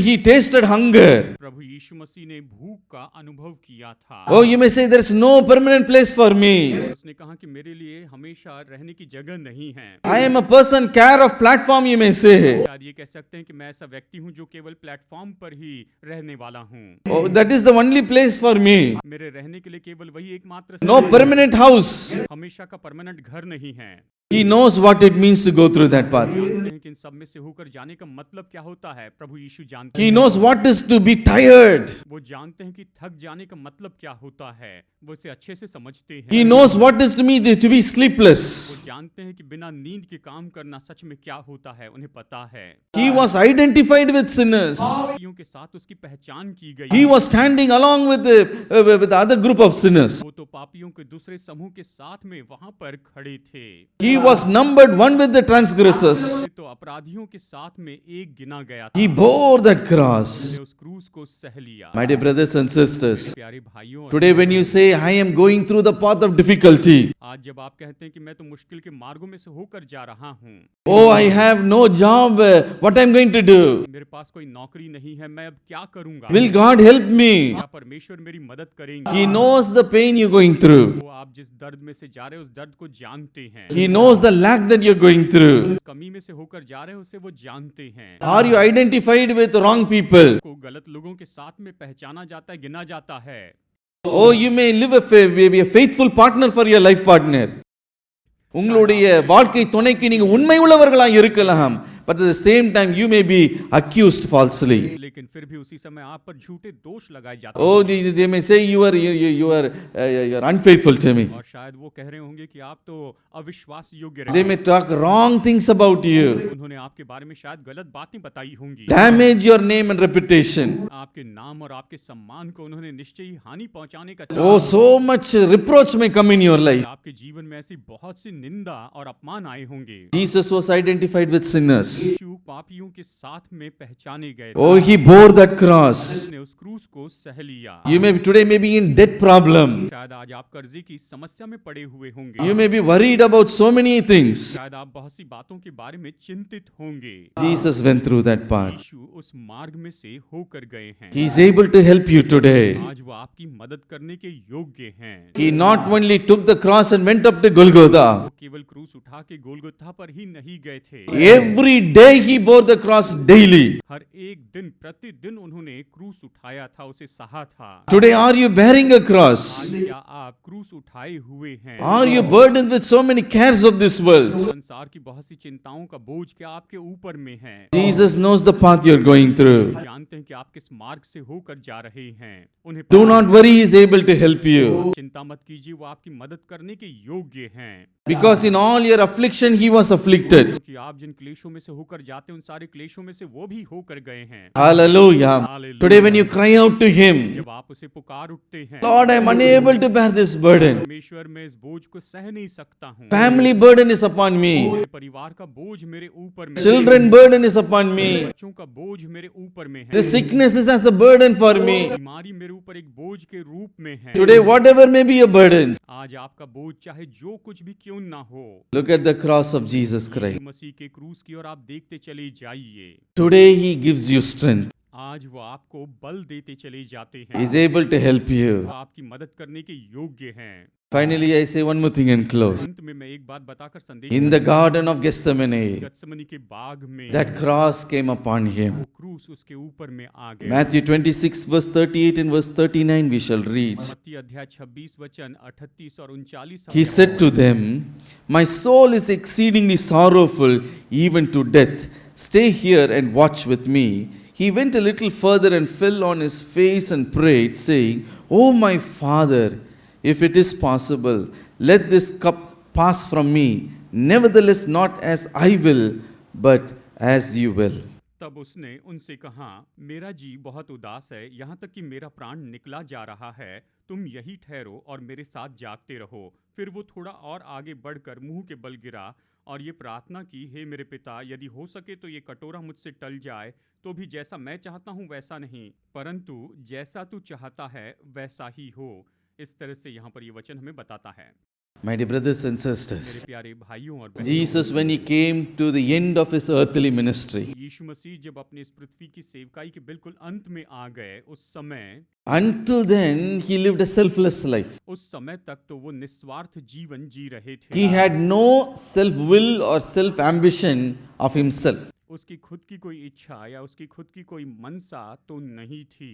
He tasted hunger. प्रभु यीशु मसीह ने भूख का अनुभव किया था। Oh, you may say there is no permanent place for me. उसने कहा कि मेरे लिए हमेशा रहने की जगह नहीं है। I am a person care of platform, you may say. शायद ये कह सकते हैं कि मैं ऐसा व्यक्ति हूँ जो केवल प्लेटफॉर्म पर ही रहने वाला हूँ। Oh, that is the only place for me. मेरे रहने के लिए केवल वही एकमात्र No permanent house. हमेशा का परमानेंट घर नहीं है। He knows what it means to go through that path. लेकिन सब में से होकर जाने का मतलब क्या होता है, प्रभु यीशु जानते He हैं। knows what is to be tired. वो जानते हैं कि थक जाने का मतलब क्या होता है, वो इसे अच्छे से समझते हैं। He knows what is to be sleepless. वो जानते हैं कि बिना नींद के काम करना सच में क्या होता है, उन्हें पता है। He was identified with sinners. पापियों के साथ उसकी पहचान की गई। He was standing along with the other group of sinners. वो तो पापियों के दूसरे समूह के साथ में वहां पर खड़े थे। He was numbered one with the transgressors. तो अपराधियों के साथ में एक गिना गया था। He bore that cross. उसने उस क्रूस को सह लिया। My dear brothers and sisters, प्यारे भाइयों, today when you say, I am going through the path of difficulty, आज जब आप कहते हैं कि मैं तो मुश्किल के मार्गों में से होकर जा रहा हूँ, Oh, I have no job. What I'm going to do? मेरे पास कोई नौकरी नहीं है, मैं अब क्या करूंगा? Will God help me? क्या परमेश्वर मेरी मदद करेंगे? He knows the pain you're going through. वो आप जिस दर्द में से जा रहे हैं उस दर्द को जानते हैं। He knows the lack that you're going through. उस कमी में से होकर जा रहे हैं उसे वो जानते हैं। Are you identified with wrong people? को गलत लोगों के साथ में पहचाना जाता है, गिना जाता है। Oh, you may live be a faithful partner for your life partner. உங்களுடைய வாழ்க்கை துணைக்கு நீங்க உண்மை உள்ளவர்களாக இருக்கலாம், but at the same time you may be accused falsely. लेकिन फिर भी उसी समय आप पर झूठे दोष लगाए जाते Oh, हैं। they may say you are unfaithful to me. और शायद वो कह रहे होंगे कि आप तो अविश्वास योग्य They रहे। may talk wrong things about you, उन्होंने आपके बारे में शायद गलत बातें बताई होंगी। damage your name and reputation. आपके नाम और आपके सम्मान को उन्होंने निश्चय ही हानि पहुंचाने का Oh, so much reproach may come in your life. आपके जीवन में ऐसी बहुत सी निंदा और अपमान आए होंगे। Jesus was identified with sinners. यीशु पापियों के साथ में पहचाने गए। Oh, he bore that cross. उसने उस क्रूस को सह लिया। You may today may be in debt problem. शायद आज आप कर्जे की समस्या में पड़े हुए होंगे। You may be worried about so many things. शायद आप बहुत सी बातों के बारे में चिंतित होंगे। Jesus went through that path. यीशु उस मार्ग में से होकर गए हैं। He is able to help you today. आज वो आपकी मदद करने के योग्य हैं। He not only took the cross and went up to Golgotha. वो केवल क्रूस उठा के गोलगोथा पर ही नहीं गए थे। Every day he bore the cross daily. हर एक दिन प्रतिदिन उन्होंने क्रूस उठाया था, उसे सहा था। Today are you bearing a cross? आज क्या आप क्रूस उठाए हुए हैं? Are you burdened with so many cares of this world? संसार की बहुत सी चिंताओं का बोझ क्या आपके ऊपर में है? Jesus knows the path you're going through. जानते हैं कि आप किस मार्ग से होकर जा रहे हैं। उन्हें Do not worry, he is able to help you. चिंता मत कीजिए, वो आपकी मदद करने के योग्य हैं। Because in all your affliction he was afflicted. कि आप जिन क्लेशों में से होकर जाते हैं उन सारे क्लेशों में से वो भी होकर गए हैं। Hallelujah. Today when you cry out to him, जब आप उसे पुकार उठते हैं, Lord, I am unable to bear this burden. परमेश्वर मैं इस बोझ को सह नहीं सकता हूँ। Family burden is upon me. मेरे परिवार का बोझ मेरे ऊपर में है। Children burden is upon me. बच्चों का बोझ मेरे ऊपर में है। The sickness is as a burden for me. बीमारी मेरे ऊपर एक बोझ के रूप में है। Today whatever may be your burden, आज आपका बोझ चाहे जो कुछ भी क्यों ना हो, look at the cross of Jesus Christ. मसीह के क्रूस की ओर आप देखते चले जाइए। Today he gives you strength. आज वो आपको बल देते चले जाते He हैं। is able to help you. वो आपकी मदद करने के योग्य हैं। Finally, I say one more thing and close. अंत में मैं एक बात बताकर संदेश In the Garden of Gethsemane, गत्समनी के बाग में that cross came upon him. वो क्रूस उसके ऊपर में आ गया। Matthew 26 verse 38 and verse 39 we shall read. मत्ती अध्याय 26 वचन 38 और 39। He said to them, My soul is exceedingly sorrowful even to death. Stay here and watch with me. He went a little further and fell on his face and prayed, saying, Oh my Father, if it is possible, let this cup pass from me. Nevertheless, not as I will, but as you will. तब उसने उनसे कहा, मेरा जी बहुत उदास है, यहाँ तक कि मेरा प्राण निकला जा रहा है। तुम यही ठहरो और मेरे साथ जागते रहो। फिर वो थोड़ा और आगे बढ़कर मुंह के बल गिरा और ये प्रार्थना की, हे मेरे पिता, यदि हो सके तो ये कटोरा मुझसे टल जाए, तो भी जैसा मैं चाहता हूँ वैसा नहीं, परंतु जैसा तू चाहता है वैसा ही हो। इस तरह से यहाँ पर ये वचन हमें बताता है। My dear brothers and मेरे sisters, प्यारे भाइयों और बहनों, Jesus, when he came to the end of his earthly ministry, यीशु मसीह जब अपने इस पृथ्वी की सेवकाई के बिल्कुल अंत में आ गए, उस समय until then, he lived a selfless life. उस समय तक तो वो निस्वार्थ जीवन जी रहे थे। He had no self-will or self-ambition of himself. उसकी खुद की कोई इच्छा या उसकी खुद की कोई मनसा तो नहीं थी।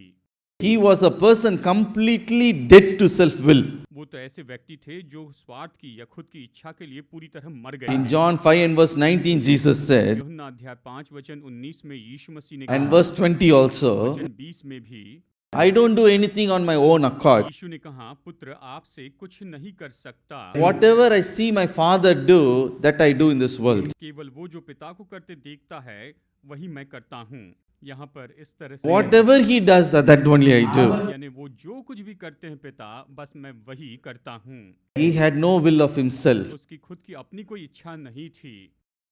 He was a person completely dead to self-will. वो तो ऐसे व्यक्ति थे जो स्वार्थ की या खुद की इच्छा के लिए पूरी तरह मर गए। In John 5 and verse 19, Jesus said, यूहन्ना अध्याय 5 वचन 19 में यीशु मसीह ने and कहा, verse 20 also, वचन 20 में भी I don't do anything on my own accord. यीशु ने कहा, पुत्र आपसे कुछ नहीं कर सकता। Whatever I see my Father do, that I do in this world. केवल वो जो पिता को करते देखता है वही मैं करता हूँ। यहाँ पर इस तरह से Whatever he does, that only I do. यानी वो जो कुछ भी करते हैं पिता, बस मैं वही करता हूँ। He had no will of himself. उसकी खुद की अपनी कोई इच्छा नहीं थी।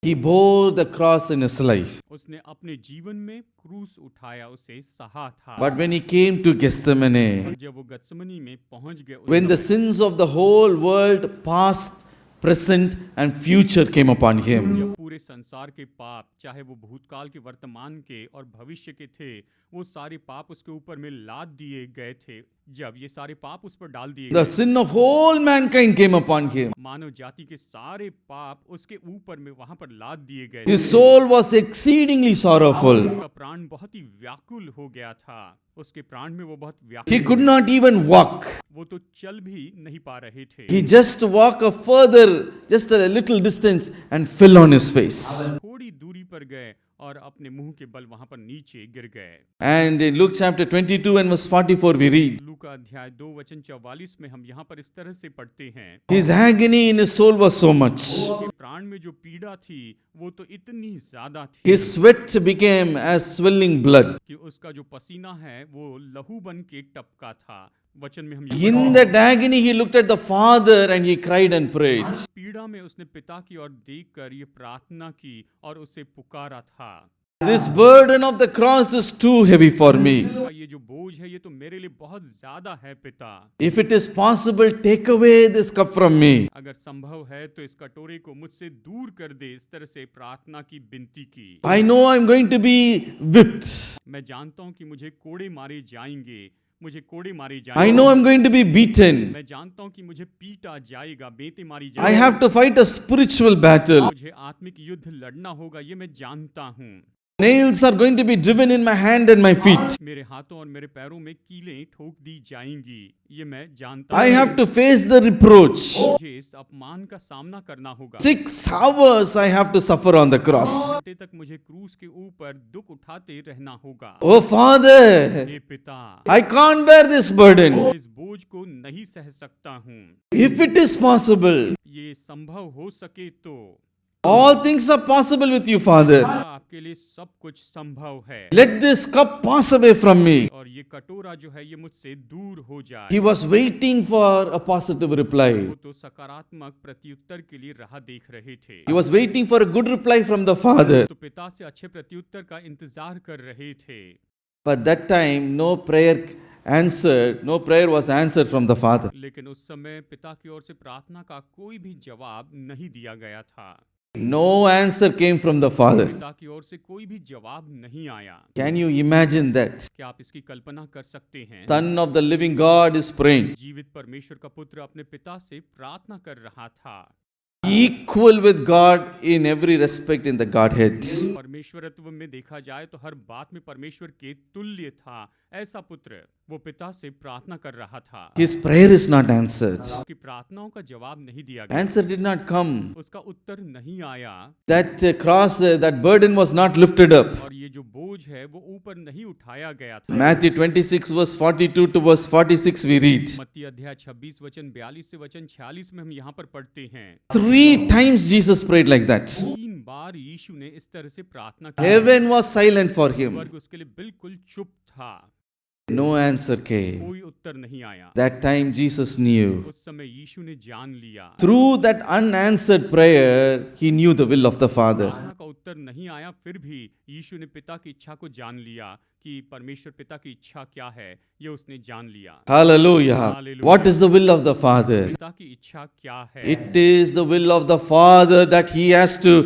He bore the cross in his life. उसने अपने जीवन में क्रूस उठाया, उसे सहा था। But when he came to Gethsemane, जब वो गत्समनी में पहुंच गए, उस when the sins of the whole world, past, present, and future, came upon him, जब पूरे संसार के पाप, चाहे वो भूतकाल के, वर्तमान के और भविष्य के थे, वो सारे पाप उसके ऊपर में लाद दिए गए थे। जब ये सारे पाप उस पर डाल दिए the गए, sin of whole mankind came upon him. मानव जाति के सारे पाप उसके ऊपर में वहां पर लाद दिए गए। His soul was exceedingly sorrowful. उसका प्राण बहुत ही व्याकुल हो गया था। उसके प्राण में वो बहुत He व्याकुल, could not even walk. वो तो चल भी नहीं पा रहे थे। He just walked a further, just a little distance, and fell on his face. थोड़ी दूरी पर गए और अपने मुंह के बल वहां पर नीचे गिर गए। And in Luke chapter 22 and verse 44, we read, लूका अध्याय 2 वचन 44 में हम यहाँ पर इस तरह से पढ़ते हैं, his agony in his soul was so much. उसके प्राण में जो पीड़ा थी वो तो इतनी ज्यादा थी His sweat became as swelling blood. कि उसका जो पसीना है वो लहू बन के टपका था। वचन में हम ये In पढ़ते that agony, he looked at the Father and he cried and prayed. हैं, पीड़ा में उसने पिता की ओर देखकर ये प्रार्थना की और उसे पुकारा था। This burden of the cross is too heavy for me. ये जो बोझ है ये तो मेरे लिए बहुत ज्यादा है पिता। If it is possible, take away this cup from me. अगर संभव है तो इस कटोरे को मुझसे दूर कर दे। इस तरह से प्रार्थना की, विनती की। I know I'm going to be whipped. मैं जानता हूँ कि मुझे कोड़े मारे जाएंगे, मुझे कोड़े मारे I जाएंगे। know I'm going to be beaten. मैं जानता हूँ कि मुझे पीटा जाएगा, बेंते मारी I जाएगी। have to fight a spiritual battle. मुझे आत्मिक युद्ध लड़ना होगा, ये मैं जानता हूँ। Nails are going to be driven in my hand and my feet. मेरे हाथों और मेरे पैरों में कीलें ठोक दी जाएंगी, ये मैं जानता I हूँ। have to face the reproach. मुझे इस अपमान का सामना करना होगा। 6 hours I have to suffer on the cross. घंटे तक मुझे क्रूस के ऊपर दुख उठाते रहना होगा। Oh Father, हे पिता, I can't bear this burden. मैं इस बोझ को नहीं सह सकता हूँ। If it is possible, ये संभव हो सके तो all things are possible with you, Father. आपके लिए सब कुछ संभव है। Let this cup pass away from me. और ये कटोरा जो है ये मुझसे दूर हो जाए। He was waiting for a positive reply. वो तो सकारात्मक प्रत्युत्तर के लिए राह देख रहे थे। He was waiting for a good reply from the Father. तो पिता से अच्छे प्रत्युत्तर का इंतजार कर रहे थे। But that time, no prayer answered, no prayer was answered from the Father. लेकिन उस समय पिता की ओर से प्रार्थना का कोई भी जवाब नहीं दिया गया था। No answer came from the Father. पिता की ओर से कोई भी जवाब नहीं आया। Can you imagine that? क्या आप इसकी कल्पना कर सकते हैं? Son of the living God is praying, जीवित परमेश्वर का पुत्र अपने पिता से प्रार्थना कर रहा था। equal with God in every respect in the Godhead. परमेश्वरत्व में देखा जाए तो हर बात में परमेश्वर के तुल्य था। ऐसा पुत्र वो पिता से प्रार्थना कर रहा था। His prayer is not answered. उसकी प्रार्थनाओं का जवाब नहीं दिया गया, Answer did not come. उसका उत्तर नहीं आया That cross, that burden was not lifted up. और ये जो बोझ है वो ऊपर नहीं उठाया गया था। Matthew 26 verse 42 to verse 46 we read. मत्ती अध्याय 26 वचन 42 से वचन 46 में हम यहाँ पर पढ़ते हैं, 3 times Jesus prayed like that. 3 बार यीशु ने इस तरह से प्रार्थना की। Heaven was silent for him. स्वर्ग उसके लिए बिल्कुल चुप था, No answer came. कोई उत्तर नहीं आया। That time Jesus knew. उस समय यीशु ने जान लिया। Through that unanswered prayer, he knew the will of the Father. प्रार्थना का उत्तर नहीं आया, फिर भी यीशु ने पिता की इच्छा को जान लिया कि परमेश्वर पिता की इच्छा क्या है, ये उसने जान लिया। Hallelujah. Hallelujah. What is the will of the Father? पिता की इच्छा क्या है? It is the will of the Father that he has to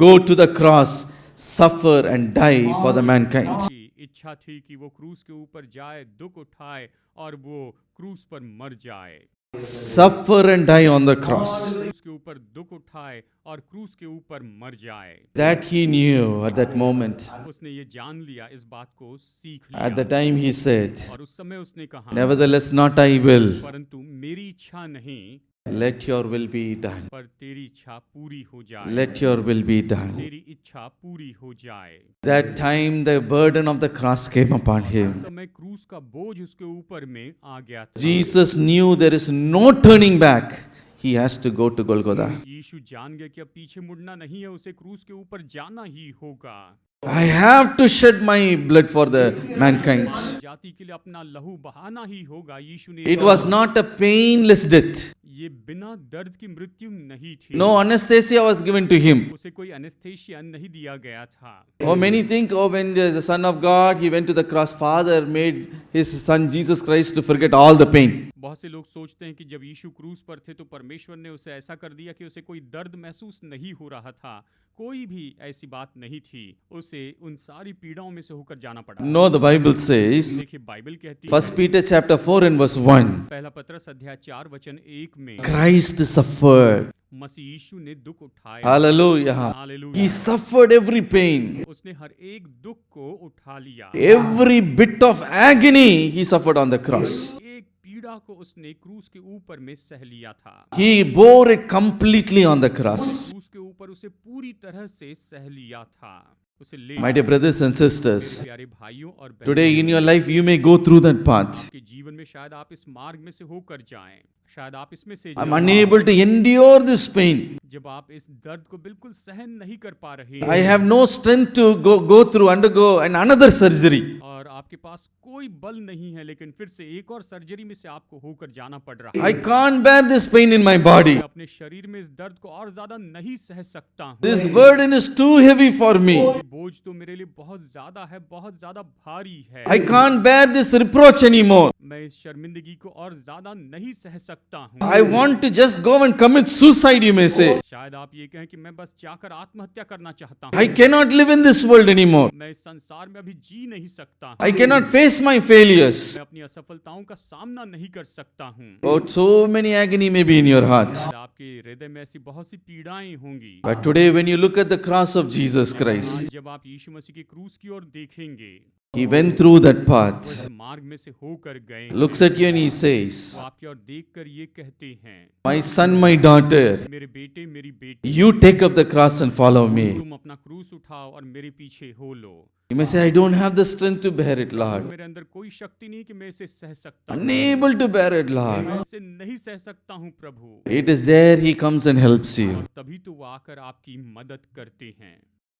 go to the cross, suffer and die for the mankind. की इच्छा थी कि वो क्रूस के ऊपर जाए, दुख उठाए और वो क्रूस पर मर जाए। Suffer and die on the cross. क्रूस के ऊपर दुख उठाए और क्रूस के ऊपर मर जाए। That he knew at that moment. उसने ये जान लिया, इस बात को सीख At the लिया time he said, और उस समय उसने कहा, Nevertheless, not I will. परंतु मेरी इच्छा नहीं Let your will be done. पर तेरी इच्छा पूरी हो जाए। Let your will be done. तेरी इच्छा पूरी हो जाए। That time the burden of the cross came upon him. उस समय क्रूस का बोझ उसके ऊपर में आ गया था। Jesus knew there is no turning back. He has to go to Golgotha. यीशु जान गया कि अब पीछे मुड़ना नहीं है, उसे क्रूस के ऊपर जाना ही होगा। I have to shed my blood for the mankind. मानव जाति के लिए अपना लहू बहाना ही होगा। यीशु ने It was not a painless death. ये बिना दर्द की मृत्यु नहीं थी। No anesthesia was given to him. उसे कोई एनेस्थेशिया नहीं दिया गया था। Oh, many think, oh, when the Son of God, he went to the cross, Father made his Son Jesus Christ to forget all the pain. बहुत से लोग सोचते हैं कि जब यीशु क्रूस पर थे तो परमेश्वर ने उसे ऐसा कर दिया कि उसे कोई दर्द महसूस नहीं हो रहा था। कोई भी ऐसी बात नहीं थी। उसे उन सारी पीड़ाओं में से होकर जाना पड़ा। No, the Bible says, देखिए बाइबल कहती है 1 Peter chapter 4 and verse 1, पहला पत्रस अध्याय 4 वचन 1 में Christ suffered. मसीह यीशु ने दुख उठाए। Hallelujah. Hallelujah. He suffered every pain. उसने हर एक दुख को उठा लिया। Every bit of agony he suffered on the cross. एक पीड़ा को उसने क्रूस के ऊपर में सह लिया था। He bore it completely on the cross. क्रूस के ऊपर उसे पूरी तरह से सह लिया था। उसे ले My dear brothers and sisters, प्यारे भाइयों और today in your life you may go through that path. के जीवन में शायद आप इस मार्ग में से होकर जाएं, शायद आप इसमें से I'm unable to endure this pain. जब आप इस दर्द को बिल्कुल सहन नहीं कर पा रहे I have no strength to go through, undergo another surgery. और आपके पास कोई बल नहीं है, लेकिन फिर से एक और सर्जरी में से आपको होकर जाना पड़ रहा I can't bear this pain in my body. मैं अपने शरीर में इस दर्द को और ज्यादा नहीं सह सकता हूँ। This burden is too heavy for me. बोझ तो मेरे लिए बहुत ज्यादा है, बहुत ज्यादा भारी है। I can't bear this reproach anymore. मैं इस शर्मिंदगी को और ज्यादा नहीं सह सकता हूँ। I want to just go and commit suicide, you may say. शायद आप ये कहें कि मैं बस जाकर आत्महत्या करना चाहता हूँ। I cannot live in this world anymore. मैं इस संसार में अभी जी नहीं सकता हूँ। I cannot face my failures. मैं अपनी असफलताओं का सामना नहीं कर सकता हूँ। Oh, so many agony may be in your heart. आपके हृदय में ऐसी बहुत सी पीड़ाएं होंगी। But today when you look at the cross of Jesus Christ, आज जब आप यीशु मसीह के क्रूस की ओर देखेंगे, he went through that path, वो इस मार्ग में से होकर गए। looks at you and he says, वो आपकी ओर देखकर ये कहते हैं, my son, my daughter, मेरे बेटे मेरी बेटी, you take up the cross and follow me. तुम अपना क्रूस उठाओ और मेरे पीछे हो लो। You may say, I don't have the strength to bear it, Lord. मेरे अंदर कोई शक्ति नहीं कि मैं इसे सह सकता हूँ। Unable to bear it, Lord. मैं इसे नहीं सह सकता हूँ प्रभु। It is there he comes and helps you. तभी तो वो आकर आपकी मदद करते हैं।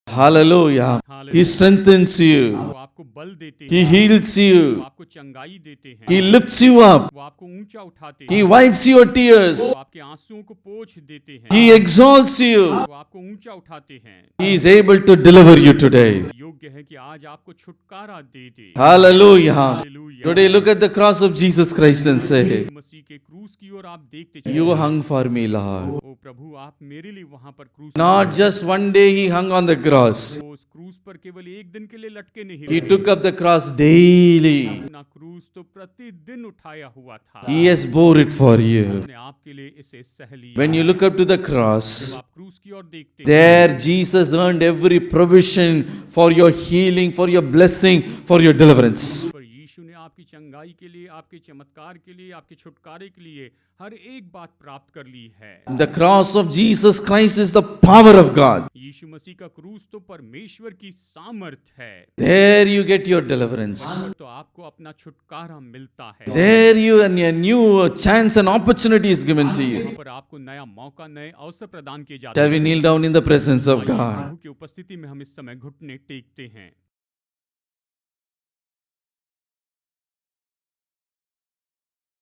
Hallelujah. He strengthens you. वो आपको बल देते He हैं, heals वो you. आपको चंगाई देते हैं, He lifts you up. वो आपको ऊंचा उठाते He हैं, wipes your tears. वो आपके आंसुओं को पोंछ देते हैं, He exalts you. वो आपको ऊंचा उठाते हैं। He is able to deliver you today. योग्य है कि आज आपको छुटकारा दे दे। Hallelujah. Hallelujah. Today look at the cross of Jesus Christ and say, मसीह के क्रूस की ओर आप देखते you चलिए। hung for me, Lord. ओ प्रभु, आप मेरे लिए वहां पर क्रूस Not just one day he hung on the cross. वो उस क्रूस पर केवल एक दिन के लिए लटके नहीं He रहे। took up the cross daily. अपना क्रूस तो प्रतिदिन उठाया हुआ था। He has bore it for you. उसने आपके लिए इसे सह लिया। When you look up to the cross, जब आप क्रूस की ओर देखते हैं, there Jesus earned every provision for your healing, for your blessing, for your deliverance. पर यीशु ने आपकी चंगाई के लिए, आपके चमत्कार के लिए, आपके छुटकारे के लिए हर एक बात प्राप्त कर ली है। The cross of Jesus Christ is the power of God. यीशु मसीह का क्रूस तो परमेश्वर की सामर्थ है। There you get your deliverance. और तो आपको अपना छुटकारा मिलता है। There you and a new chance and opportunity is given to you. वहाँ पर आपको नया मौका, नए अवसर प्रदान किए जाते Shall हैं। we kneel down in the presence of God? प्रभु की उपस्थिति में हम इस समय घुटने टेकते हैं।